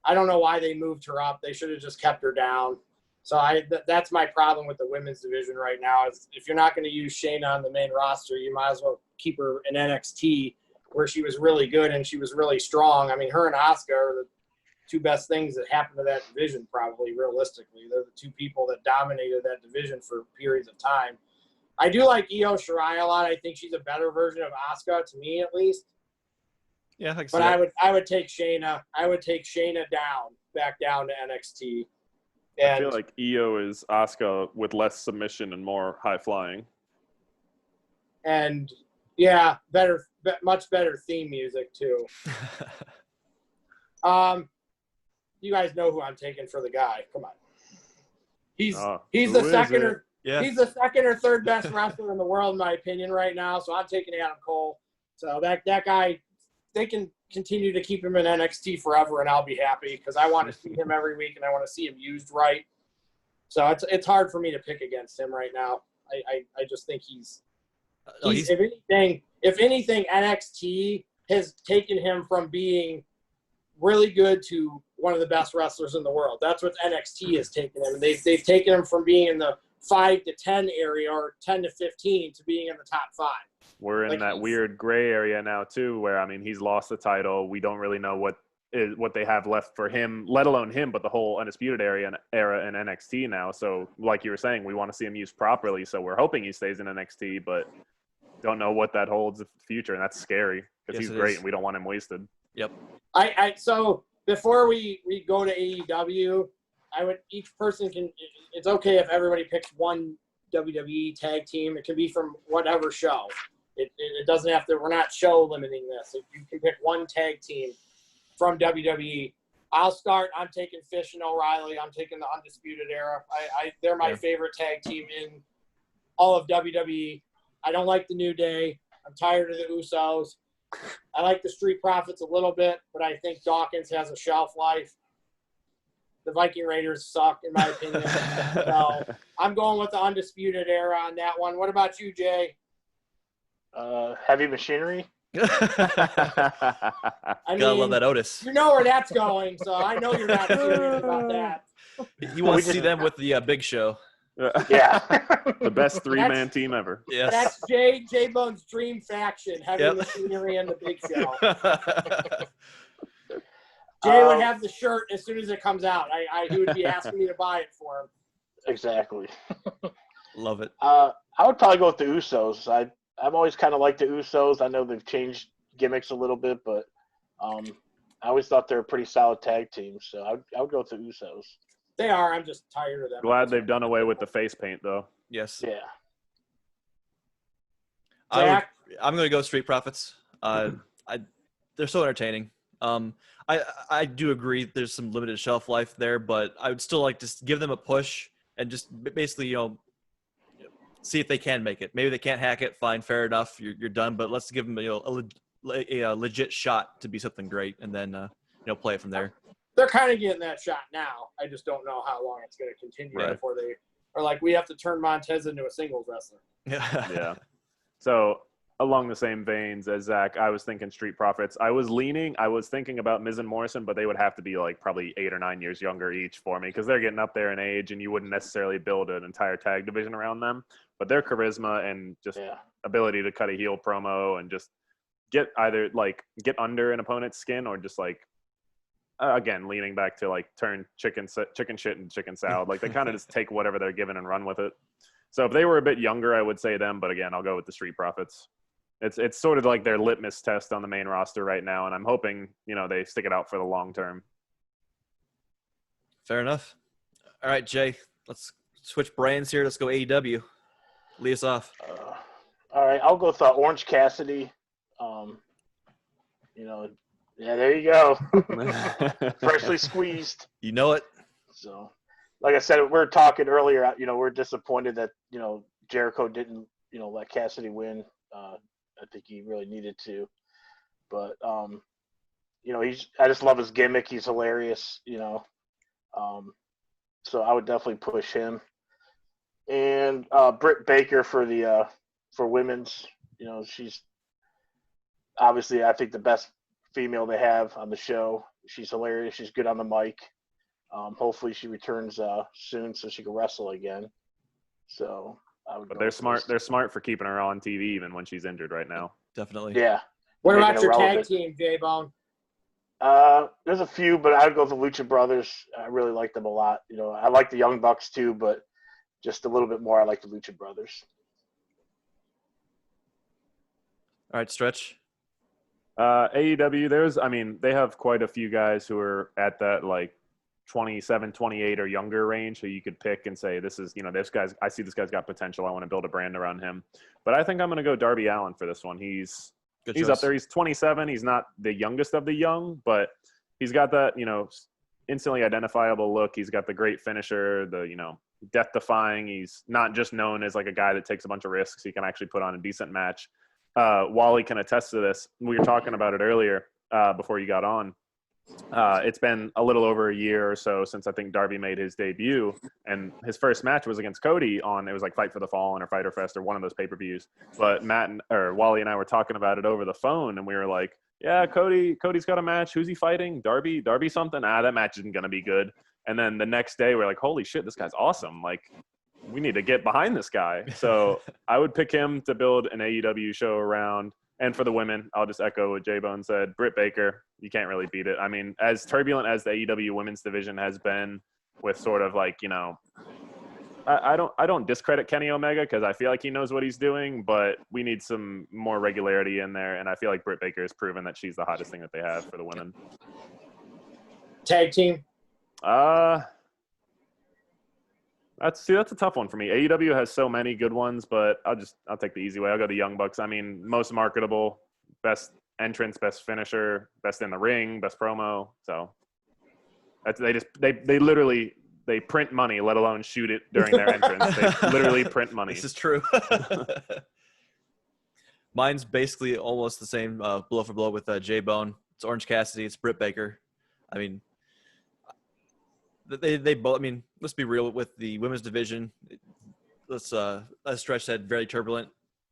I don't know why they moved her up. They should have just kept her down. So that's my problem with the women's division right now. Is if you're not going to use Shayna on the main roster, you might as well keep her in NXT where she was really good and she was really strong. I mean, her and Asuka are the two best things that happened to that division, probably realistically. They're the two people that dominated that division for periods of time. I do like Io Shirai a lot. I think she's a better version of Asuka, to me at least.
Yeah,
but I would take Shayna. I would take Shayna back down to NXT. And
I feel like Io is Asuka with less submission and more high flying.
And much better theme music too. You guys know who I'm taking for the guy. Come on. He's the second or third best wrestler in the world, in my opinion, right now. So I'm taking Adam Cole. So that guy, they can continue to keep him in NXT forever, and I'll be happy because I want to see him every week and I want to see him used right. So it's hard for me to pick against him right now. I just think he's if anything, NXT has taken him from being really good to one of the best wrestlers in the world. That's what NXT has taken him. They've taken him from being in the 5 to 10 area or 10 to 15 to being in the top 5.
We're in that weird gray area now too, where he's lost the title. We don't really know what they have left for him, let alone him, but the whole Undisputed era in NXT now. So, like you were saying, we want to see him used properly. So we're hoping he stays in NXT, but don't know what that holds in the future, and that's scary because he's great, and we don't want him wasted.
Yep.
So before we go to AEW, each person can. It's okay if everybody picks one WWE tag team. It can be from whatever show. It doesn't have to. We're not show limiting this. If you can pick one tag team from WWE, I'll start. I'm taking Fish and O'Reilly. I'm taking the Undisputed Era. They're my favorite tag team in all of WWE. I don't like the New Day. I'm tired of the Usos. I like the Street Profits a little bit, but I think Dawkins has a shelf life. The Viking Raiders suck, in my opinion. So I'm going with the Undisputed Era on that one. What about you, Jay?
Heavy Machinery.
Gotta love that Otis.
You know where that's going, so I know you're not serious about that.
He wants to see them with the Big Show.
Yeah.
The best three-man team ever.
Yes.
That's J Bone's dream faction, Heavy Machinery and the Big Show. Jay would have the shirt as soon as it comes out. He would be asking me to buy it for him.
Exactly.
Love it.
I would probably go with the Usos. I've always kind of liked the Usos. I know they've changed gimmicks a little bit, but I always thought they were a pretty solid tag team. So I would go with the Usos.
They are. I'm just tired of them.
Glad they've done away with the face paint, though.
Yes.
Yeah.
I'm going to go Street Profits. They're so entertaining. I do agree there's some limited shelf life there, but I would still like to give them a push and just basically, see if they can make it. Maybe they can't hack it. Fine, fair enough. You're done. But let's give them a legit shot to be something great, and then play it from there.
They're kind of getting that shot now. I just don't know how long it's going to continue before they are like, we have to turn Montez into a singles wrestler.
Yeah. So along the same veins as Zach, I was thinking Street Profits. I was thinking about Miz and Morrison, but they would have to be like probably 8 or 9 years younger each for me because they're getting up there in age, and you wouldn't necessarily build an entire tag division around them. But their charisma and just ability to cut a heel promo and just get under an opponent's skin or just again, leaning back to turn chicken shit into chicken salad. They kind of just take whatever they're given and run with it. So if they were a bit younger, I would say them. But again, I'll go with the Street Profits. It's sort of like their litmus test on the main roster right now, and I'm hoping they stick it out for the long term.
Fair enough. All right, Jay, let's switch brands here. Let's go AEW. Lead us off.
All right, I'll go with Orange Cassidy. Yeah, there you go. Freshly squeezed.
You know it.
So, like I said, we were talking earlier. We're disappointed that Jericho didn't, let Cassidy win. I think he really needed to. But, I just love his gimmick. He's hilarious, so I would definitely push him. And Britt Baker for women's, she's obviously, I think, the best female they have on the show. She's hilarious. She's good on the mic. Hopefully she returns soon so she can wrestle again. So
But they're smart. They're smart for keeping her on TV even when she's injured right now.
Definitely.
Yeah.
What about your tag team, J-Bone?
There's a few, but I'd go with the Lucha Brothers. I really like them a lot. I like the Young Bucks too, but just a little bit more. I like the Lucha Brothers.
All right, Stretch.
AEW, they have quite a few guys who are at that like 27, 28 or younger range who you could pick and say, this is, I see this guy's got potential. I want to build a brand around him. But I think I'm going to go Darby Allin for this one. He's up there. He's 27. He's not the youngest of the young, but he's got that, instantly identifiable look. He's got the great finisher, the, death-defying. He's not just known as like a guy that takes a bunch of risks. He can actually put on a decent match. Wally can attest to this. We were talking about it earlier before you got on. It's been a little over a year or so since I think Darby made his debut, and his first match was against Cody it was like Fight for the Fallen or Fyter Fest or one of those pay-per-views. But Wally and I were talking about it over the phone, and we were like, yeah, Cody's got a match. Who's he fighting? Darby something? That match isn't going to be good. And then the next day we're like, holy shit, this guy's awesome. Like, we need to get behind this guy. So I would pick him to build an AEW show around. And for the women, I'll just echo what J-Bone said. Britt Baker, you can't really beat it. I mean, as turbulent as the AEW women's division has been with sort of like, I don't discredit Kenny Omega because I feel like he knows what he's doing, but we need some more regularity in there. And I feel like Britt Baker has proven that she's the hottest thing that they have for the women.
Tag team?
That's a tough one for me. AEW has so many good ones, but I'll take the easy way. I'll go the Young Bucks. I mean, most marketable, best entrance, best finisher, best in the ring, best promo. So they literally print money, let alone shoot it during their entrance. They literally print money.
This is true. Mine's basically almost the same, blow for blow with J-Bone. It's Orange Cassidy. It's Britt Baker. I mean, they both. I mean, let's be real with the women's division. Let's, as Stretch said, very turbulent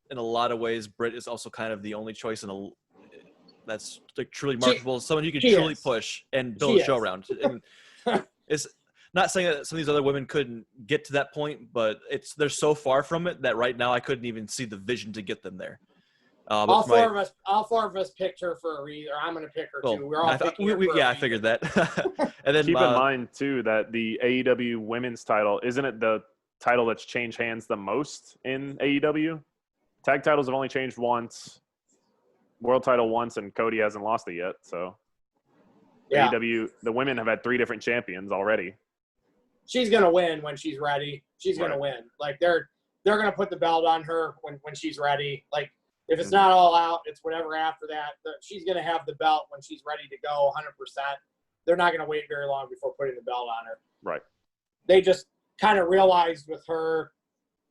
in a lot of ways. Britt is also kind of the only choice that's like truly marketable. Someone you can truly push and build a show around. And it's not saying that some of these other women couldn't get to that point, but they're so far from it that right now I couldn't even see the vision to get them there.
All four of us picked her for a reason. Or I'm going to pick her too. We're all picking her for a reason.
I figured that. And then
keep in mind too that the AEW women's title, isn't it the title that's changed hands the most in AEW? Tag titles have only changed once, world title once, and Cody hasn't lost it yet. So yeah. AEW, the women have had 3 different champions already.
She's going to win when she's ready. She's going to win. Like they're going to put the belt on her when she's ready. Like, if it's not all out, it's whatever after that. She's going to have the belt when she's ready to go 100%. They're not going to wait very long before putting the belt on her.
Right.
They just kind of realized with her,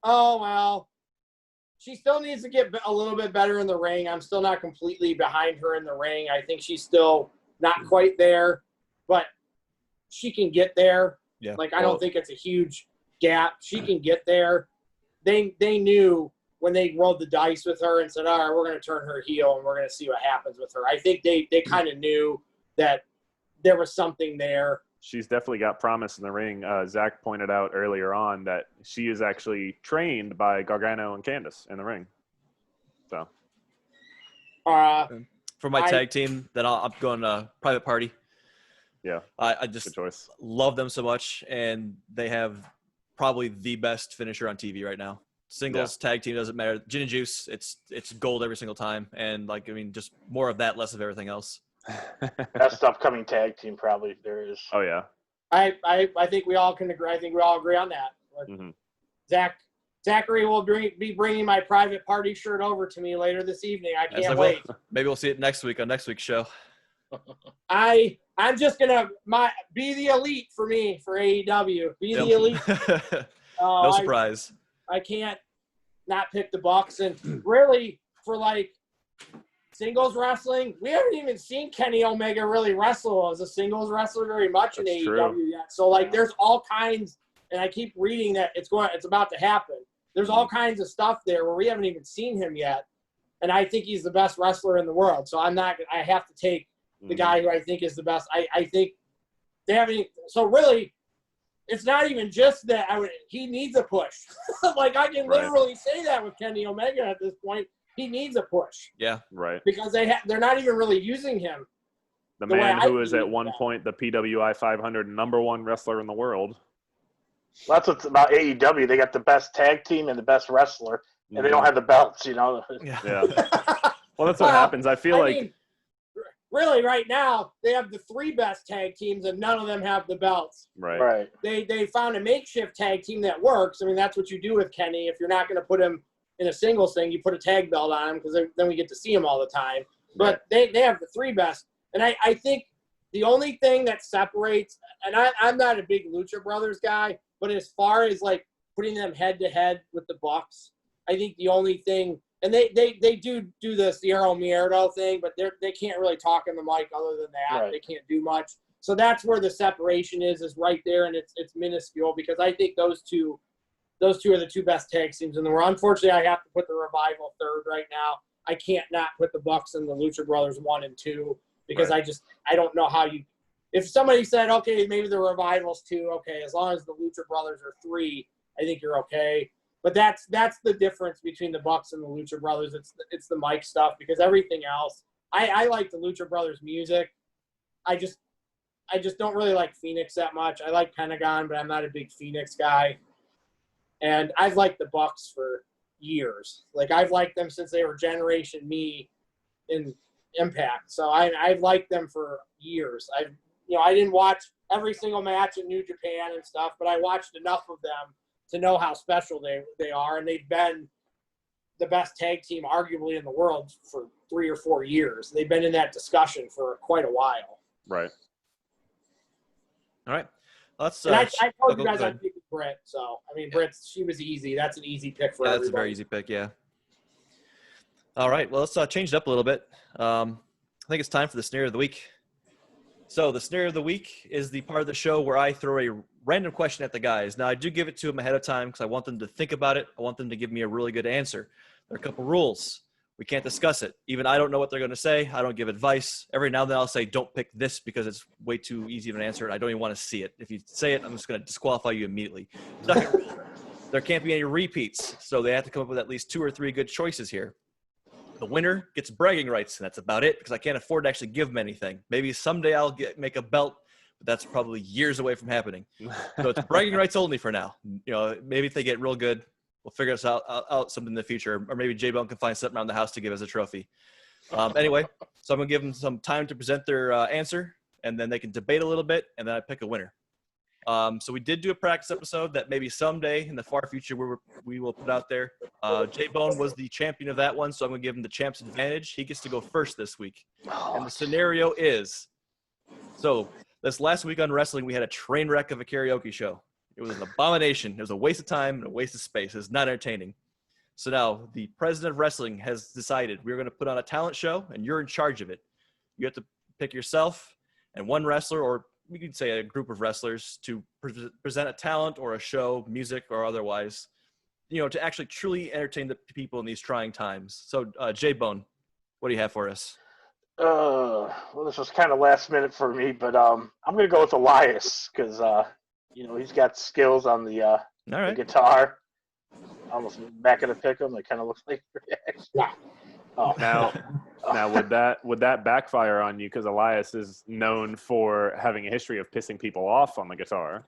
oh, well, she still needs to get a little bit better in the ring. I'm still not completely behind her in the ring. I think she's still not quite there, but she can get there.
Yeah.
Like, I don't think it's a huge gap. She can get there. They knew when they rolled the dice with her and said, all right, we're going to turn her heel and we're going to see what happens with her. I think they kind of knew that there was something there.
She's definitely got promise in the ring. Zach pointed out earlier on that she is actually trained by Gargano and Candice in the ring. So,
for my tag team, then I'm going Private Party.
Yeah,
I just love them so much, and they have probably the best finisher on TV right now. Singles, tag team, doesn't matter. Gin and juice, it's gold every single time. And just more of that, less of everything else.
Best upcoming tag team probably there is.
Oh yeah.
I think we all can agree. I think we all agree on that. Mm-hmm. Zachary will be bringing my Private Party shirt over to me later this evening. I can't wait.
Maybe we'll see it next week on next week's show.
I'm just gonna be the elite for me for AEW. Be the elite.
No surprise.
I can't not pick the Bucks. And really, for like singles wrestling, we haven't even seen Kenny Omega really wrestle as a singles wrestler very much in AEW yet. So like, there's all kinds, and I keep reading that it's about to happen. There's all kinds of stuff there where we haven't even seen him yet. And I think he's the best wrestler in the world. So I have to take the guy who I think is the best. I think they haven't. So really, it's not even just that he needs a push. Like I can literally say that with Kenny Omega at this point. He needs a push.
Yeah.
Right.
Because they're not even really using him.
The man who was at one point the PWI 500 #1 wrestler in the world.
Well, that's what's about AEW. They got the best tag team and the best wrestler, and they don't have the belts,
Yeah. Well, that's what happens. I mean,
really, right now, they have the 3 best tag teams, and none of them have the belts.
Right.
They found a makeshift tag team that works. I mean, that's what you do with Kenny. If you're not going to put him in a singles thing, you put a tag belt on him because then we get to see him all the time. But they have the 3 best. And I think the only thing that separates – and I'm not a big Lucha Brothers guy, but as far as, like, putting them head-to-head with the Bucks, I think the only thing – and they do the Sierra Miedo thing, but they can't really talk in the mic other than that.
Right.
They can't do much. So that's where the separation is right there, and it's minuscule because I think those two are the 2 best tag teams in the world. Unfortunately, I have to put the Revival 3rd right now. I can't not put the Bucks and the Lucha Brothers 1 and 2 because I don't know how you – if somebody said, okay, maybe the Revival's 2, okay, as long as the Lucha Brothers are 3, I think you're okay. But that's the difference between the Bucks and the Lucha Brothers. It's the mic stuff because everything else, I like the Lucha Brothers music. I just don't really like Phoenix that much. I like Pentagon, but I'm not a big Phoenix guy. And I've liked the Bucks for years. Like I've liked them since they were Generation Me in Impact. So I've liked them for years. I didn't watch every single match in New Japan and stuff, but I watched enough of them to know how special they are, and they've been the best tag team arguably in the world for 3 or 4 years. They've been in that discussion for quite a while.
Right.
All right. Let's.
And I told you guys I'd pick Britt, so I mean, Britt, she was easy. That's an easy pick for everybody.
That's a very easy pick. Yeah. All right. Well, let's change it up a little bit. I think it's time for the snare of the week. So the snare of the week is the part of the show where I throw a random question at the guys. Now, I do give it to them ahead of time because I want them to think about it. I want them to give me a really good answer. There are a couple rules. We can't discuss it. Even I don't know what they're going to say. I don't give advice. Every now and then I'll say, don't pick this because it's way too easy of an answer and I don't even want to see it. If you say it, I'm just going to disqualify you immediately. Second rule, there can't be any repeats. So they have to come up with at least 2 or 3 good choices here. The winner gets bragging rights, and that's about it because I can't afford to actually give them anything. Maybe someday I'll make a belt, but that's probably years away from happening. So it's bragging rights only for now. Maybe if they get real good, we'll figure this out something in the future, or maybe J-Bone can find something around the house to give as a trophy. Anyway, so I'm going to give them some time to present their answer, and then they can debate a little bit, and then I pick a winner. So we did do a practice episode that maybe someday in the far future we will put out there. J-Bone was the champion of that one, so I'm going to give him the champ's advantage. He gets to go first this week. And the scenario is, so this last week on wrestling, we had a train wreck of a karaoke show. It was an abomination. It was a waste of time and a waste of space. It was not entertaining. So now the president of wrestling has decided we're going to put on a talent show, and you're in charge of it. You have to pick yourself and one wrestler, or we could say a group of wrestlers, to present a talent or a show, music or otherwise, to actually truly entertain the people in these trying times. So, J-Bone, what do you have for us?
Well, this was kind of last minute for me, but I'm going to go with Elias because, he's got skills on the guitar. Almost back of the pick him. It kind of looks like
yeah.
Oh.
Now would that backfire on you because Elias is known for having a history of pissing people off on the guitar?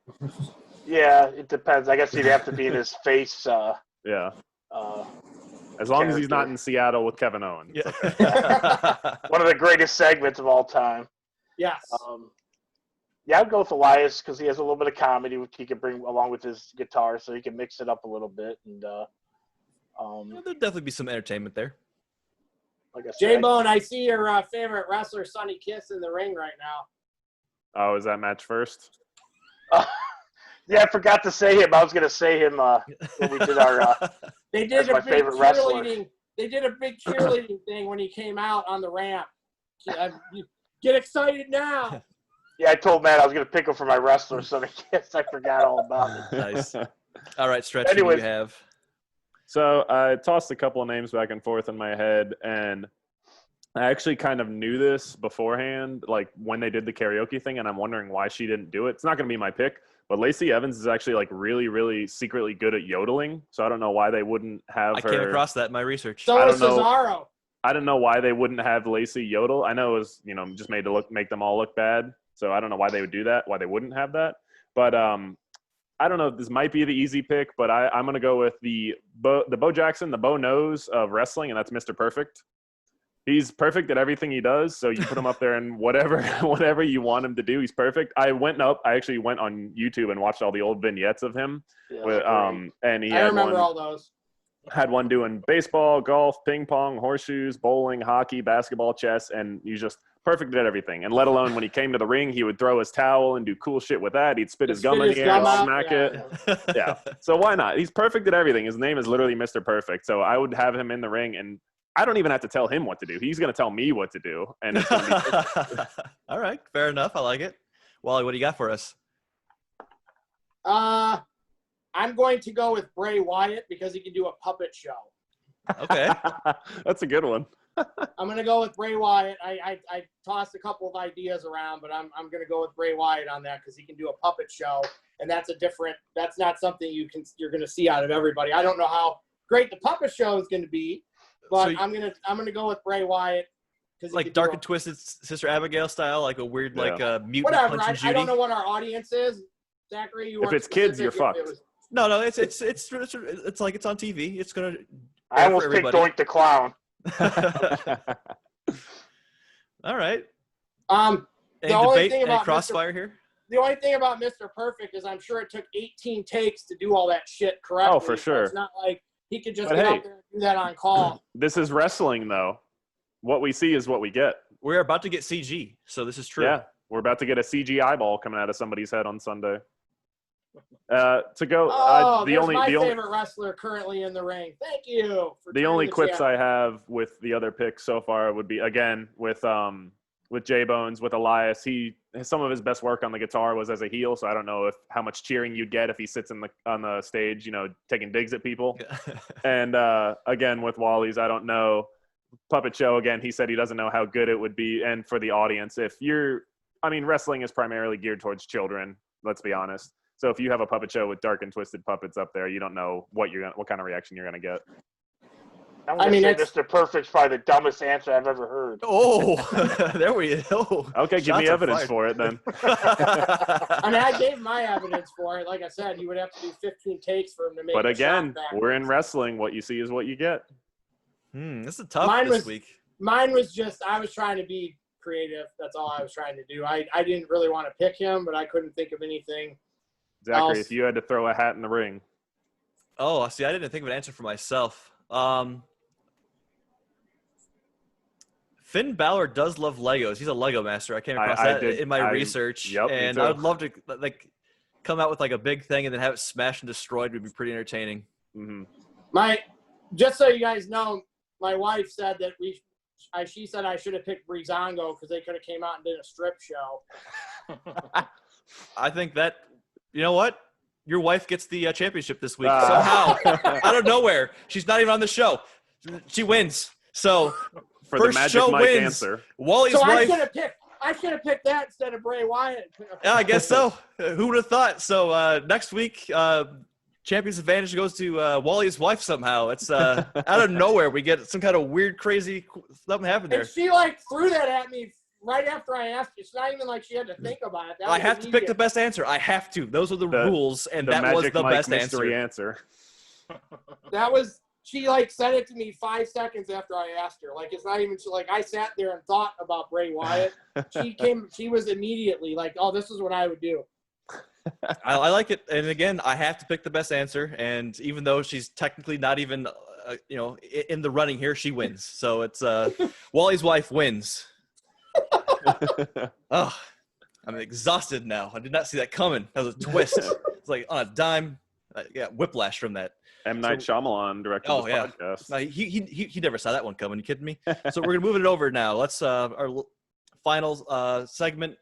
Yeah, it depends. I guess he'd have to be in his face.
Yeah. As long as he's not in Seattle with Kevin Owens.
Yeah.
Okay.
One of the greatest segments of all time.
Yes.
I'd go with Elias because he has a little bit of comedy which he can bring along with his guitar, so he can mix it up a little bit. And
there'll definitely be some entertainment there.
Like I said,
J-Bone, I see your favorite wrestler, Sonny Kiss, in the ring right now.
Oh, is that match first?
Yeah, I forgot to say him. I was going to say him when we did our
They did
That's my
a big
favorite wrestler.
cheerleading. They did a big cheerleading thing when he came out on the ramp. Get excited now.
Yeah, I told Matt I was going to pick him for my wrestler, so I guess I forgot all about it.
Nice. All right, Stretch, who do
Anyways.
you have?
So I tossed a couple of names back and forth in my head, and I actually kind of knew this beforehand, like when they did the karaoke thing, and I'm wondering why she didn't do it. It's not going to be my pick, but Lacey Evans is actually like really, really secretly good at yodeling, so I don't know why they wouldn't have
I
her.
came across that in my research.
So
I
is
don't know.
Cesaro.
I don't know why they wouldn't have Lacey yodel. I know it was, just made to make them all look bad. So I don't know why they would do that, why they wouldn't have that. But I don't know. This might be the easy pick, but I'm going to go with the Bo Jackson, the Bo Nose of wrestling, and that's Mr. Perfect. He's perfect at everything he does. So you put him up there and whatever you want him to do, he's perfect. I actually went on YouTube and watched all the old vignettes of him.
Yeah,
And he
I remember all those.
had one doing baseball, golf, ping pong, horseshoes, bowling, hockey, basketball, chess, and he's just perfect at everything. And let alone when he came to the ring, he would throw his towel and do cool shit with that. He'd spit his gum in the air and smack it. Yeah. So why not? He's perfect at everything. His name is literally Mr. Perfect. So I would have him in the ring, and I don't even have to tell him what to do. He's going to tell me what to do. And it's going to be
All right, fair enough. I like it. Wally, what do you got for us?
I'm going to go with Bray Wyatt because he can do a puppet show.
Okay.
That's a good one.
I'm going to go with Bray Wyatt. I tossed a couple of ideas around, but I'm going to go with Bray Wyatt on that because he can do a puppet show, and that's not something you're going to see out of everybody. I don't know how great the puppet show is going to be, but I'm going to go with Bray Wyatt because
like Dark and Twisted Sister Abigail style, like a weird mutant
whatever.
Punch and Judy.
I don't know what our audience is. Zachary,
if it's kids, you're fucked.
No, it's like it's on TV. It's gonna.
I almost picked Doink the Clown.
All right.
The only thing about
crossfire here.
The only thing about Mr. Perfect is I'm sure it took 18 takes to do all that shit correctly.
Oh, for sure.
So it's not like he could just get out there and do that on call.
This is wrestling, though. What we see is what we get.
We're about to get CG, so this is true.
Yeah, we're about to get a CG eyeball coming out of somebody's head on Sunday. There's my
favorite wrestler currently in the ring. Thank you.
The only quips I have with the other picks so far would be again with J Bones, with Elias. Some of his best work on the guitar was as a heel, so I don't know how much cheering you'd get if he sits on the stage, taking digs at people. And again with Wally's, I don't know. Puppet show again. He said he doesn't know how good it would be, and for the audience, wrestling is primarily geared towards children. Let's be honest. So if you have a puppet show with dark and twisted puppets up there, you don't know what kind of reaction you're gonna get.
Mr. Perfect's probably the dumbest answer I've ever heard.
Oh, there we go.
Okay, give me evidence for it then.
I gave my evidence for it. Like I said, you would have to do 15 takes for him to make.
But again, we're in wrestling. What you see is what you get.
This is tough this week.
Mine was just I was trying to be creative. That's all I was trying to do. I didn't really want to pick him, but I couldn't think of anything.
Zachary, if you had to throw a hat in the ring.
Oh, see, I didn't think of an answer for myself. Finn Balor does love Legos. He's a Lego master. I came across that in my research.
Yep,
and I would love to come out with a big thing and then have it smashed and destroyed. Would be pretty entertaining.
Mm-hmm.
Just so you guys know, my wife said that she said I should have picked Breezango because they could have came out and did a strip show.
I think that, you know what? Your wife gets the championship this week. Somehow, out of nowhere. She's not even on the show. She wins. So,
for
first
the Magic
show
Mike
wins.
answer.
Wally's wife.
I should have picked that instead of Bray Wyatt.
Yeah, I guess so. Who would have thought? So, next week, Champion's Advantage goes to Wally's wife somehow. It's out of nowhere. We get some kind of weird, crazy something happened there.
And she threw that at me right after I asked. It's not even like she had to think about it.
I have to pick the best answer. I have to. Those are the rules, and that was the best
answer.
That was she said it to me 5 seconds after I asked her. It's not even I sat there and thought about Bray Wyatt. She was immediately oh, this is what I would do.
I like it, and again, I have to pick the best answer. And even though she's technically not even, in the running here, she wins. So it's Wally's wife wins. Oh, I'm exhausted now. I did not see that coming. That was a twist. It's on a dime. whiplash from that.
M. Night Shyamalan directed this podcast.
No, he never saw that one coming. You kidding me? So we're gonna move it over now. Let's our final segment.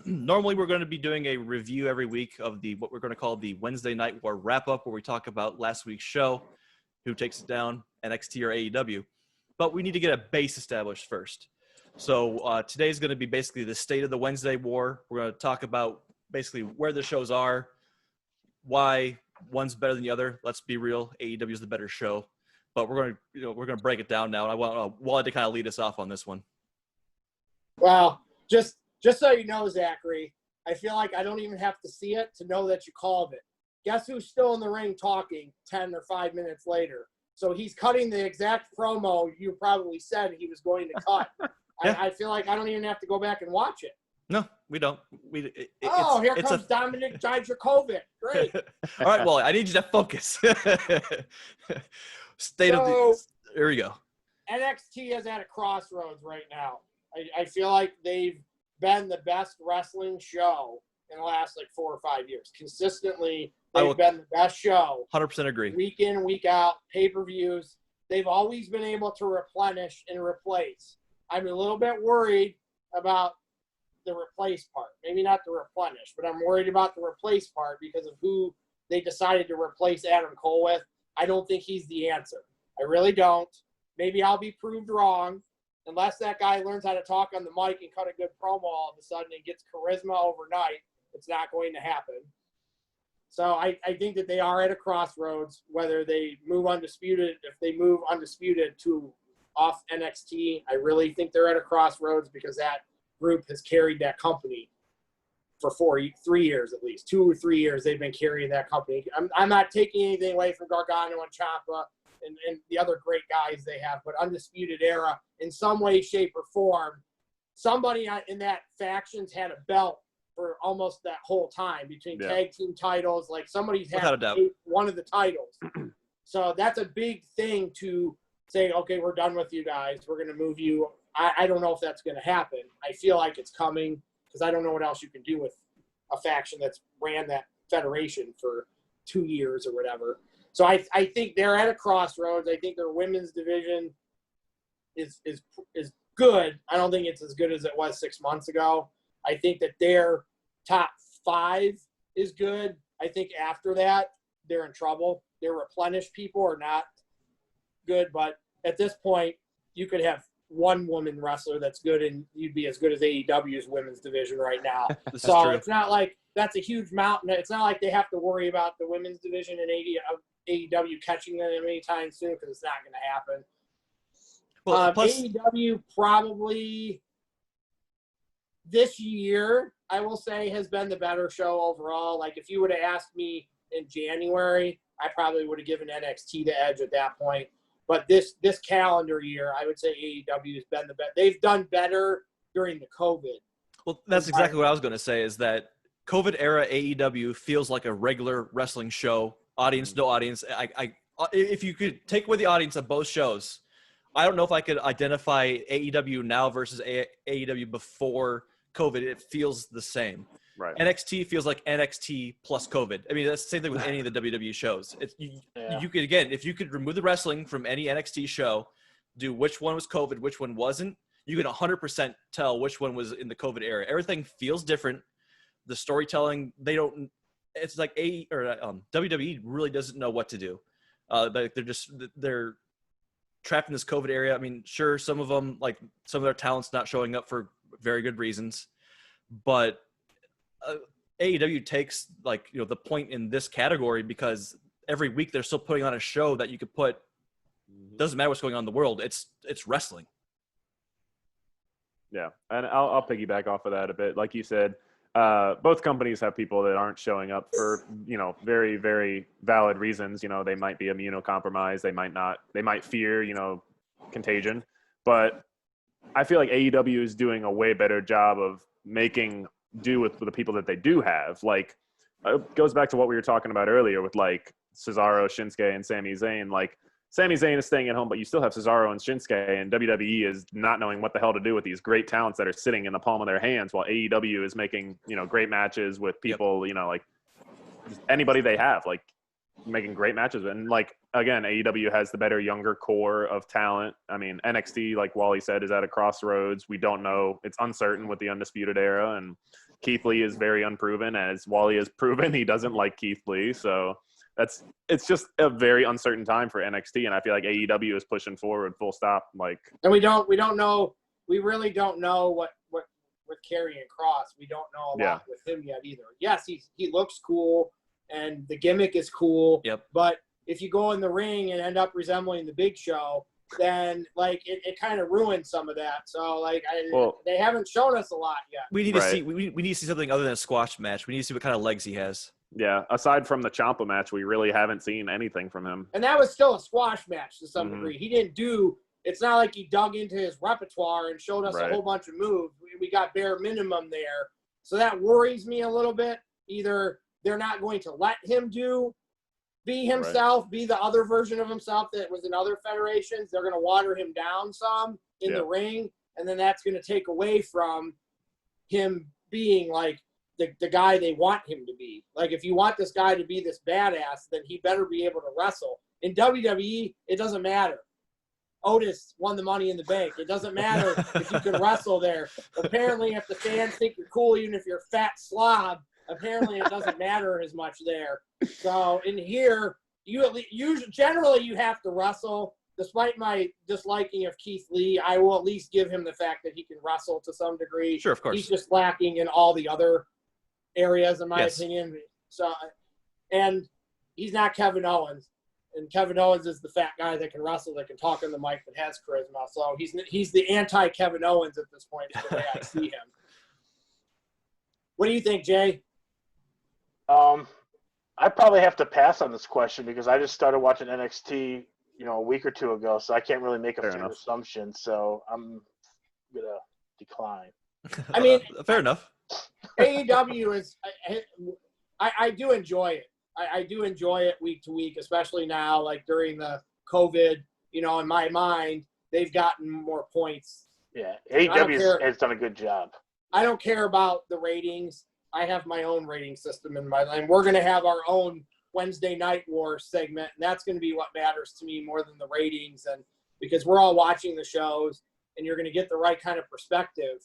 Normally, we're going to be doing a review every week of what we're going to call the Wednesday Night War wrap-up, where we talk about last week's show, who takes it down, NXT or AEW. But we need to get a base established first. So today's going to be basically the state of the Wednesday War. We're going to talk about basically where the shows are, why one's better than the other. Let's be real, AEW is the better show. But we're going to break it down now. And I want Wally to kind of lead us off on this one.
Well, just so you know, Zachary, I feel like I don't even have to see it to know that you called it. Guess who's still in the ring talking 10 or 5 minutes later? So he's cutting the exact promo you probably said he was going to cut.
Yeah.
I feel like I don't even have to go back and watch it.
No, we don't.
Here comes Dominic Dijakovic. Great.
All right, Wally, I need you to focus. Here we go.
NXT is at a crossroads right now. I feel like they've been the best wrestling show in the last 4 or 5 years. Consistently, they've been the best show.
100% agree.
Week in, week out, pay-per-views. They've always been able to replenish and replace. I'm a little bit worried about the replace part. Maybe not the replenish, but I'm worried about the replace part because of who they decided to replace Adam Cole with. I don't think he's the answer. I really don't. Maybe I'll be proved wrong. Unless that guy learns how to talk on the mic and cut a good promo all of a sudden and gets charisma overnight, it's not going to happen. So I think that they are at a crossroads, whether they move undisputed. If they move undisputed to off NXT, I really think they're at a crossroads because that group has carried that company for 3 years at least. 2 or 3 years they've been carrying that company. I'm not taking anything away from Gargano and Ciampa and the other great guys they have, but Undisputed Era, in some way, shape, or form, somebody in that faction's had a belt for almost that whole time between tag team titles. Somebody's had one of the titles. So that's a big thing to say, okay, we're done with you guys. We're going to move you. I don't know if that's going to happen. I feel like it's coming because I don't know what else you can do with a faction that's ran that federation for 2 years or whatever. So I think they're at a crossroads. I think their women's division is good. I don't think it's as good as it was 6 months ago. I think that their top 5 is good. I think after that, they're in trouble. Their replenished people are not good. But at this point, you could have one woman wrestler that's good, and you'd be as good as AEW's women's division right now. So it's not like that's a huge mountain. It's not like they have to worry about the women's division and AEW catching them anytime soon because it's not going to happen. Well, AEW probably this year, I will say, has been the better show overall. If you would have asked me in January, I probably would have given NXT the edge at that point. But this calendar year, I would say AEW has been the best. They've done better during the COVID.
Well, that's exactly what I was going to say is that COVID era AEW feels like a regular wrestling show. Audience, no audience. If you could take away the audience of both shows, I don't know if I could identify AEW now versus AEW before COVID. It feels the same.
Right.
NXT feels like NXT plus COVID. I mean, that's the same thing with any of the WWE shows. You could, again, if you could remove the wrestling from any NXT show, do which one was COVID, which one wasn't, you can 100% tell which one was in the COVID era. Everything feels different. The storytelling, it's like WWE really doesn't know what to do. They're trapped in this COVID area. I mean, sure, some of them, some of their talent's not showing up for very good reasons, but AEW takes the point in this category because every week they're still putting on a show that you could put. Doesn't matter what's going on in the world. It's wrestling.
Yeah, and I'll piggyback off of that a bit. Like you said, both companies have people that aren't showing up for very, very valid reasons. They might be immunocompromised. They might not. They might fear contagion. But I feel like AEW is doing a way better job of making do with the people that they do have. It goes back to what we were talking about earlier with Cesaro, Shinsuke, and Sami Zayn. Sami Zayn is staying at home, but you still have Cesaro and Shinsuke, and WWE is not knowing what the hell to do with these great talents that are sitting in the palm of their hands while AEW is making, great matches with people, anybody they have, like making great matches. And like, again, AEW has the better younger core of talent. I mean, NXT, like Wally said, is at a crossroads. We don't know. It's uncertain with the Undisputed Era, and Keith Lee is very unproven. As Wally has proven, he doesn't like Keith Lee. So it's just a very uncertain time for NXT, and I feel like AEW is pushing forward full stop. Like,
and we don't know. We really don't know what with Karrion Kross. We don't know a lot with him yet either. Yes, he looks cool, and the gimmick is cool.
Yep.
But if you go in the ring and end up resembling the Big Show, then like it kind of ruins some of that. So like they haven't shown us a lot yet.
We need to see we need to see something other than a squash match. We need to see what kind of legs he has.
Yeah, aside from the Ciampa match, we really haven't seen anything from him.
And that was still a squash match to some degree. He didn't do – it's not like he dug into his repertoire and showed us a whole bunch of moves. We got bare minimum there. So that worries me a little bit. Either they're not going to let him be himself, be the other version of himself that was in other federations. They're going to water him down some in the ring, and then that's going to take away from him being like – the guy they want him to be. Like, if you want this guy to be this badass, then he better be able to wrestle. In WWE, it doesn't matter. Otis won the Money in the Bank. It doesn't matter if you can wrestle there. Apparently, if the fans think you're cool, even if you're a fat slob, apparently it doesn't matter as much there. So in here, generally you have to wrestle. Despite my disliking of Keith Lee, I will at least give him the fact that he can wrestle to some degree.
Sure, of course.
He's just lacking in all the other areas, in my opinion. So, and he's not Kevin Owens, and Kevin Owens is the fat guy that can wrestle, that can talk on the mic, that has charisma. So he's the anti-Kevin Owens at this point, is the way I see him. What do you think, Jay?
I probably have to pass on this question because I just started watching NXT, a week or two ago, so I can't really make a fair assumption. So I'm gonna decline.
I mean,
fair enough.
AEW is I do enjoy it. I do enjoy it week to week, especially now, like during the COVID, in my mind, they've gotten more points.
Yeah, AEW has done a good job.
I don't care about the ratings. I have my own rating system in my life. We're going to have our own Wednesday Night War segment, and that's going to be what matters to me more than the ratings. And because we're all watching the shows, and you're going to get the right kind of perspective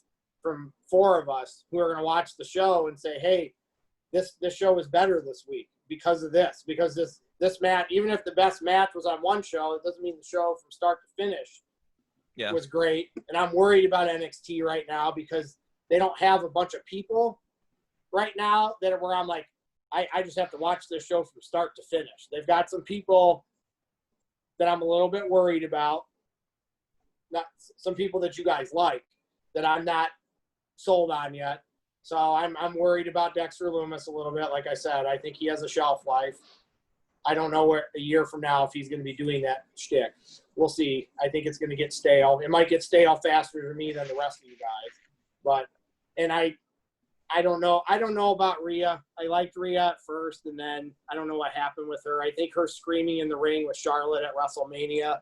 from four of us who are going to watch the show and say, hey, this show is better this week because of this. Because this match, even if the best match was on one show, it doesn't mean the show from start to finish was great. And I'm worried about NXT right now because they don't have a bunch of people right now where I'm like, I just have to watch this show from start to finish. They've got some people that I'm a little bit worried about. Not some people that you guys like that I'm not sold on yet. So I'm worried about Dexter Lumis a little bit. Like I said, I think he has a shelf life. I don't know where a year from now if he's going to be doing that shtick. We'll see. I think it's going to get stale. It might get stale faster for me than the rest of you guys. And I don't know. I don't know about Rhea. I liked Rhea at first, and then I don't know what happened with her. I think her screaming in the ring with Charlotte at WrestleMania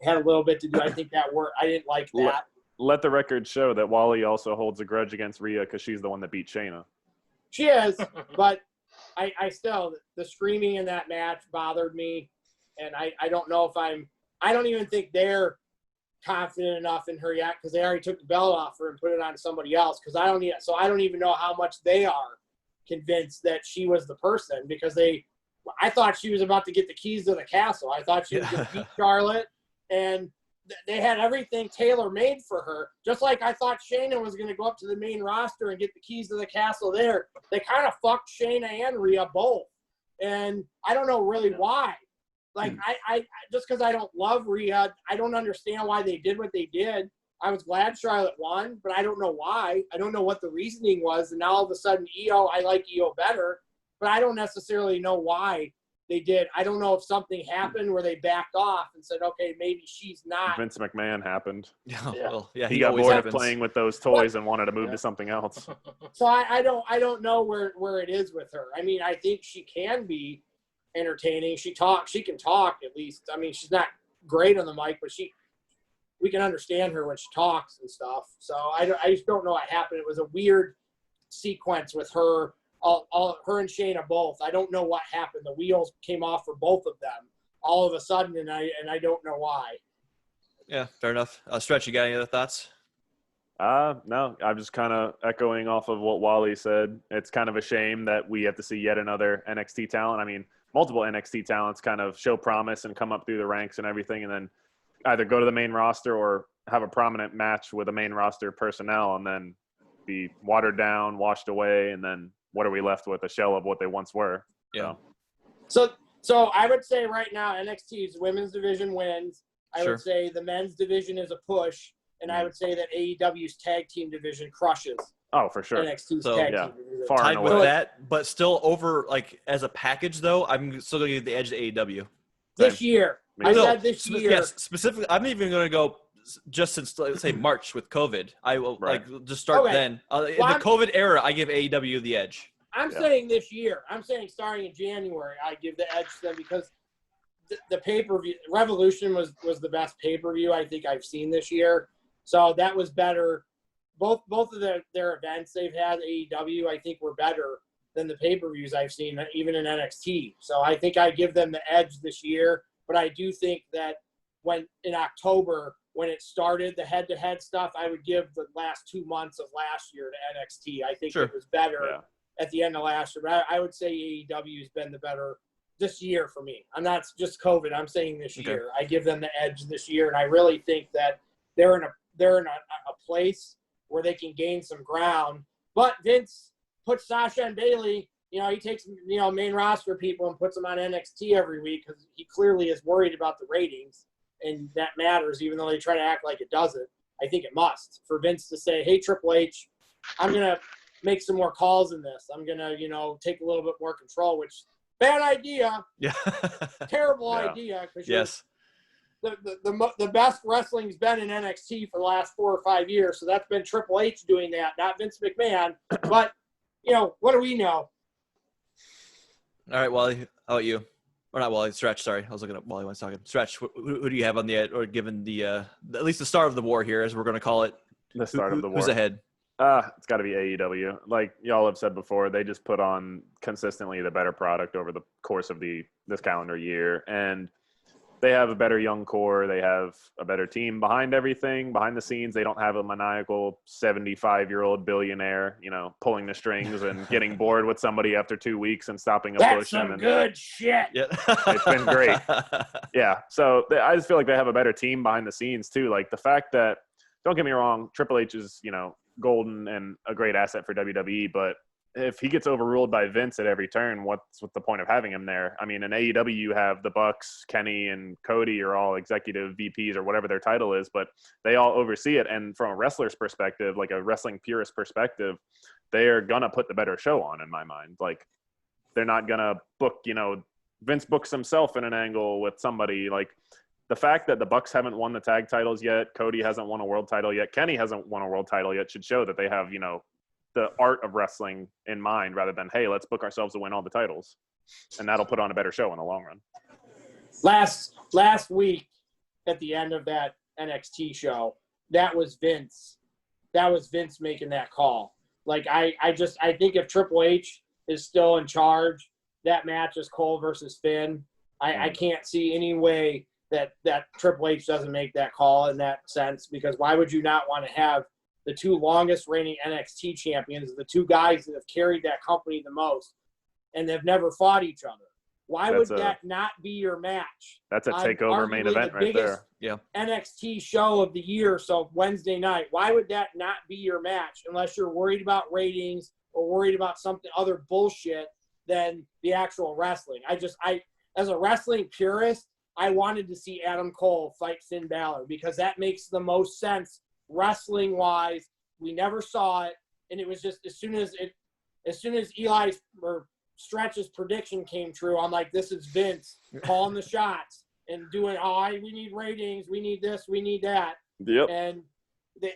had a little bit to do. I think that worked. I didn't like that.
Let the record show that Wally also holds a grudge against Rhea because she's the one that beat Shayna.
She is, but I still, the screaming in that match bothered me, and I don't know if I don't even think they're confident enough in her yet because they already took the belt off her and put it on somebody else because I don't even know how much they are convinced that she was the person because I thought she was about to get the keys to the castle. I thought she was going to beat Charlotte, and they had everything tailor-made for her, just like I thought Shayna was going to go up to the main roster and get the keys to the castle there. They kind of fucked Shayna and Rhea both, and I don't know really why. Like, I just because I don't love Rhea, I don't understand why they did what they did. I was glad Charlotte won, but I don't know why. I don't know what the reasoning was, and now all of a sudden I like Io better, but I don't necessarily know why they did. I don't know if something happened where they backed off and said, okay, maybe she's not.
Vince McMahon happened.
He
got
always
bored
happens.
of playing with those toys and wanted to move to something else.
So I don't know where it is with her. I mean, I think she can be entertaining. She can talk at least. I mean, she's not great on the mic, but we can understand her when she talks and stuff. So I just don't know what happened. It was a weird sequence with her her and Shayna both. I don't know what happened. The wheels came off for both of them all of a sudden, and I don't know why.
Yeah, fair enough. Stretch, you got any other thoughts?
No, I'm just kind of echoing off of what Wally said. It's kind of a shame that we have to see yet another NXT talent. I mean, multiple NXT talents kind of show promise and come up through the ranks and everything, and then either go to the main roster or have a prominent match with the main roster personnel and then be watered down, washed away, and then what are we left with? A shell of what they once were.
Yeah.
So I would say right now NXT's women's division wins. I would say the men's division is a push. And I would say that AEW's tag team division crushes.
Oh, for sure.
NXT's tag team division.
Far
Tied
and
with
away.
that, but still over, like, as a package, though, I'm still going to give the edge to AEW.
This year. I said this year.
Yes, specifically. I'm even going to go just since, let's say, March with COVID. I will, just start then. In the COVID era, I give AEW the edge.
I'm saying this year. I'm saying starting in January, I give the edge to them because the pay-per-view, Revolution was the best pay-per-view I think I've seen this year. So that was better. Both of their events they've had, AEW, I think were better than the pay-per-views I've seen, even in NXT. So I think I give them the edge this year. But I do think that when in October, when it started, the head-to-head stuff, I would give the last 2 months of last year to NXT. I think it was better at the end of last year. But I would say AEW has been the better this year for me. I'm not just COVID. I'm saying this year. I give them the edge this year. And I really think that they're in a place where they can gain some ground. But Vince puts Sasha and Bailey, he takes, main roster people and puts them on NXT every week because he clearly is worried about the ratings, and that matters, even though they try to act like it doesn't. I think it must. For Vince to say, hey, Triple H, I'm going to make some more calls in this. I'm going to, take a little bit more control, which bad idea.
Yeah.
Terrible idea. Because the best wrestling's been in NXT for the last 4 or 5 years, so that's been Triple H doing that, not Vince McMahon. But what do we know?
All right, Wally, how about you? Or not Wally, Stretch. Sorry, I was looking at Wally when I was talking. Stretch, who do you have on the or given the at least the start of the war here, as we're going to call it?
The start of the war.
Who's ahead?
It's got to be AEW. Like y'all have said before, they just put on consistently the better product over the course of this calendar year, and they have a better young core. They have a better team behind everything, behind the scenes. They don't have a maniacal 75-year-old billionaire, pulling the strings and getting bored with somebody after 2 weeks and stopping a push.
That's some good shit.
Yeah, it's been great. Yeah, so I just feel like they have a better team behind the scenes too. Like the fact that, don't get me wrong, Triple H is, golden and a great asset for WWE, but if he gets overruled by Vince at every turn, what's the point of having him there? I mean, in AEW, you have the Bucks, Kenny, and Cody are all executive VPs or whatever their title is, but they all oversee it. And from a wrestler's perspective, like a wrestling purist perspective, they are going to put the better show on, in my mind. Like, they're not going to book, Vince books himself in an angle with somebody. Like, the fact that the Bucks haven't won the tag titles yet, Cody hasn't won a world title yet, Kenny hasn't won a world title yet, should show that they have, the art of wrestling in mind rather than, hey, let's book ourselves to win all the titles. And that'll put on a better show in the long run.
Last week at the end of that NXT show, that was Vince. That was Vince making that call. Like, I think if Triple H is still in charge, that match is Cole versus Finn. I can't see any way that Triple H doesn't make that call in that sense, because why would you not want to have the two longest reigning NXT champions, the two guys that have carried that company the most, and they've never fought each other? Why would that not be your match?
That's a takeover main event right there.
Yeah.
NXT show of the year, so Wednesday night. Why would that not be your match unless you're worried about ratings or worried about something other bullshit than the actual wrestling? As a wrestling purist, I wanted to see Adam Cole fight Finn Balor because that makes the most sense wrestling wise. We never saw it, and it was just as soon as Eli's or Stretch's prediction came true, I'm like, this is Vince calling the shots and doing, we need ratings, we need this, we need that.
Yep.
And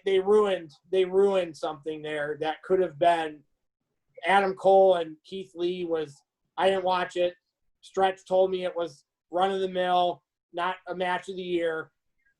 they ruined something there that could have been. Adam Cole and Keith Lee I didn't watch it. Stretch told me it was run of the mill, not a match of the year.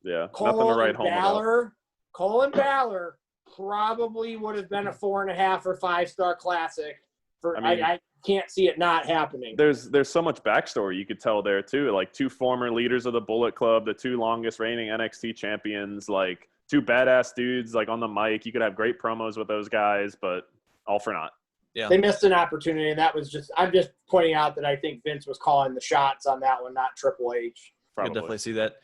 Yeah, nothing to write home about.
Cole and Balor probably would have been a 4.5 or 5-star classic I can't see it not happening.
There's so much backstory you could tell there too. Like 2 former leaders of the Bullet Club, the 2 longest reigning NXT champions, like 2 badass dudes like on the mic. You could have great promos with those guys, but all for naught.
Yeah.
They missed an opportunity, and that was just – I'm just pointing out that I think Vince was calling the shots on that one, not Triple H.
I definitely see that.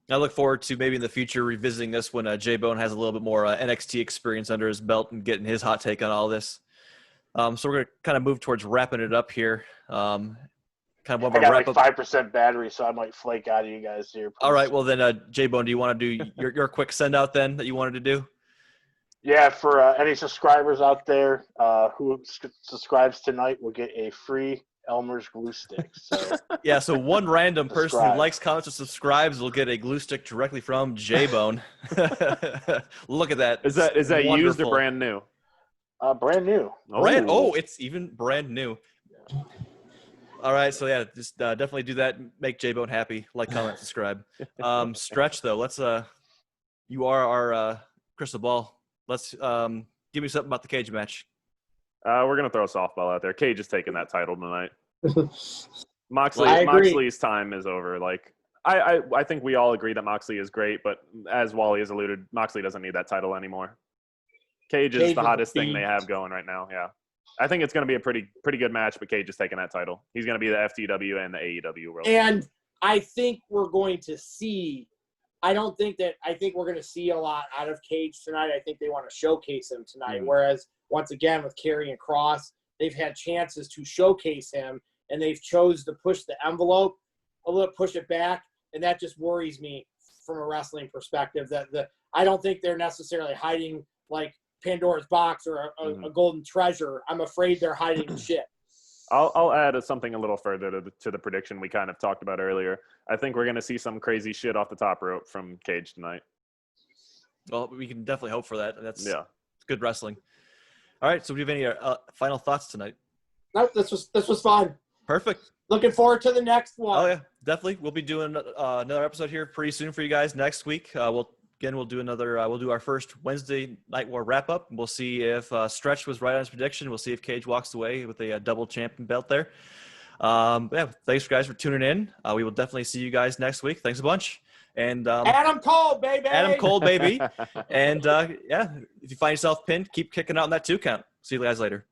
I look forward to maybe in the future revisiting this when J-Bone has a little bit more NXT experience under his belt and getting his hot take on all this. So we're going to kind of move towards wrapping it up here. Kind of one
I
more
got
wrap
like
up.
5% battery, so I might flake out of you guys here.
All right. Well, then, J-Bone, do you want to do your quick send out then that you wanted to do?
Yeah, for any subscribers out there who subscribes tonight will get a free Elmer's glue stick. So
Yeah, so one random person who
Subscribe.
likes, comments, and subscribes will get a glue stick directly from J-Bone. Look at that.
Is that used or
Wonderful.
brand new?
brand new.
It's even brand new. All right, so yeah, just definitely do that. Make J-Bone happy. Like, comment, subscribe. Stretch though. Let's you are our crystal ball. Let's give me something about the cage match.
We're gonna throw a softball out there. Cage is taking that title tonight.
I agree.
Moxley's time is over. Like I think we all agree that Moxley is great, but as Wally has alluded, Moxley doesn't need that title anymore. Cage is the hottest thing they have going right now. Yeah, I think it's going to be a pretty good match. But Cage is taking that title. He's going to be the FTW and the AEW world.
And I think we're going to see. I think we're going to see a lot out of Cage tonight. I think they want to showcase him tonight.
Mm-hmm.
Whereas once again with Karrion Kross, they've had chances to showcase him, and they've chose to push the envelope a little, push it back, and that just worries me from a wrestling perspective. I don't think they're necessarily hiding like Pandora's box or a golden treasure. I'm afraid they're hiding shit.
I'll add something a little further to the prediction we kind of talked about earlier. I think we're going to see some crazy shit off the top rope from Cage tonight.
Well, we can definitely hope for that. That's good wrestling. All right, so do you have any final thoughts tonight?
No, this was fun.
Perfect.
Looking forward to the next one.
Oh yeah, definitely. We'll be doing another episode here pretty soon for you guys next week. We'll do another. We'll do our first Wednesday Night War wrap up. We'll see if Stretch was right on his prediction. We'll see if Cage walks away with a double champion belt there. Thanks guys for tuning in. We will definitely see you guys next week. Thanks a bunch. And
Adam Cole, baby.
Adam Cole, baby. And if you find yourself pinned, keep kicking out on that 2 count. See you guys later.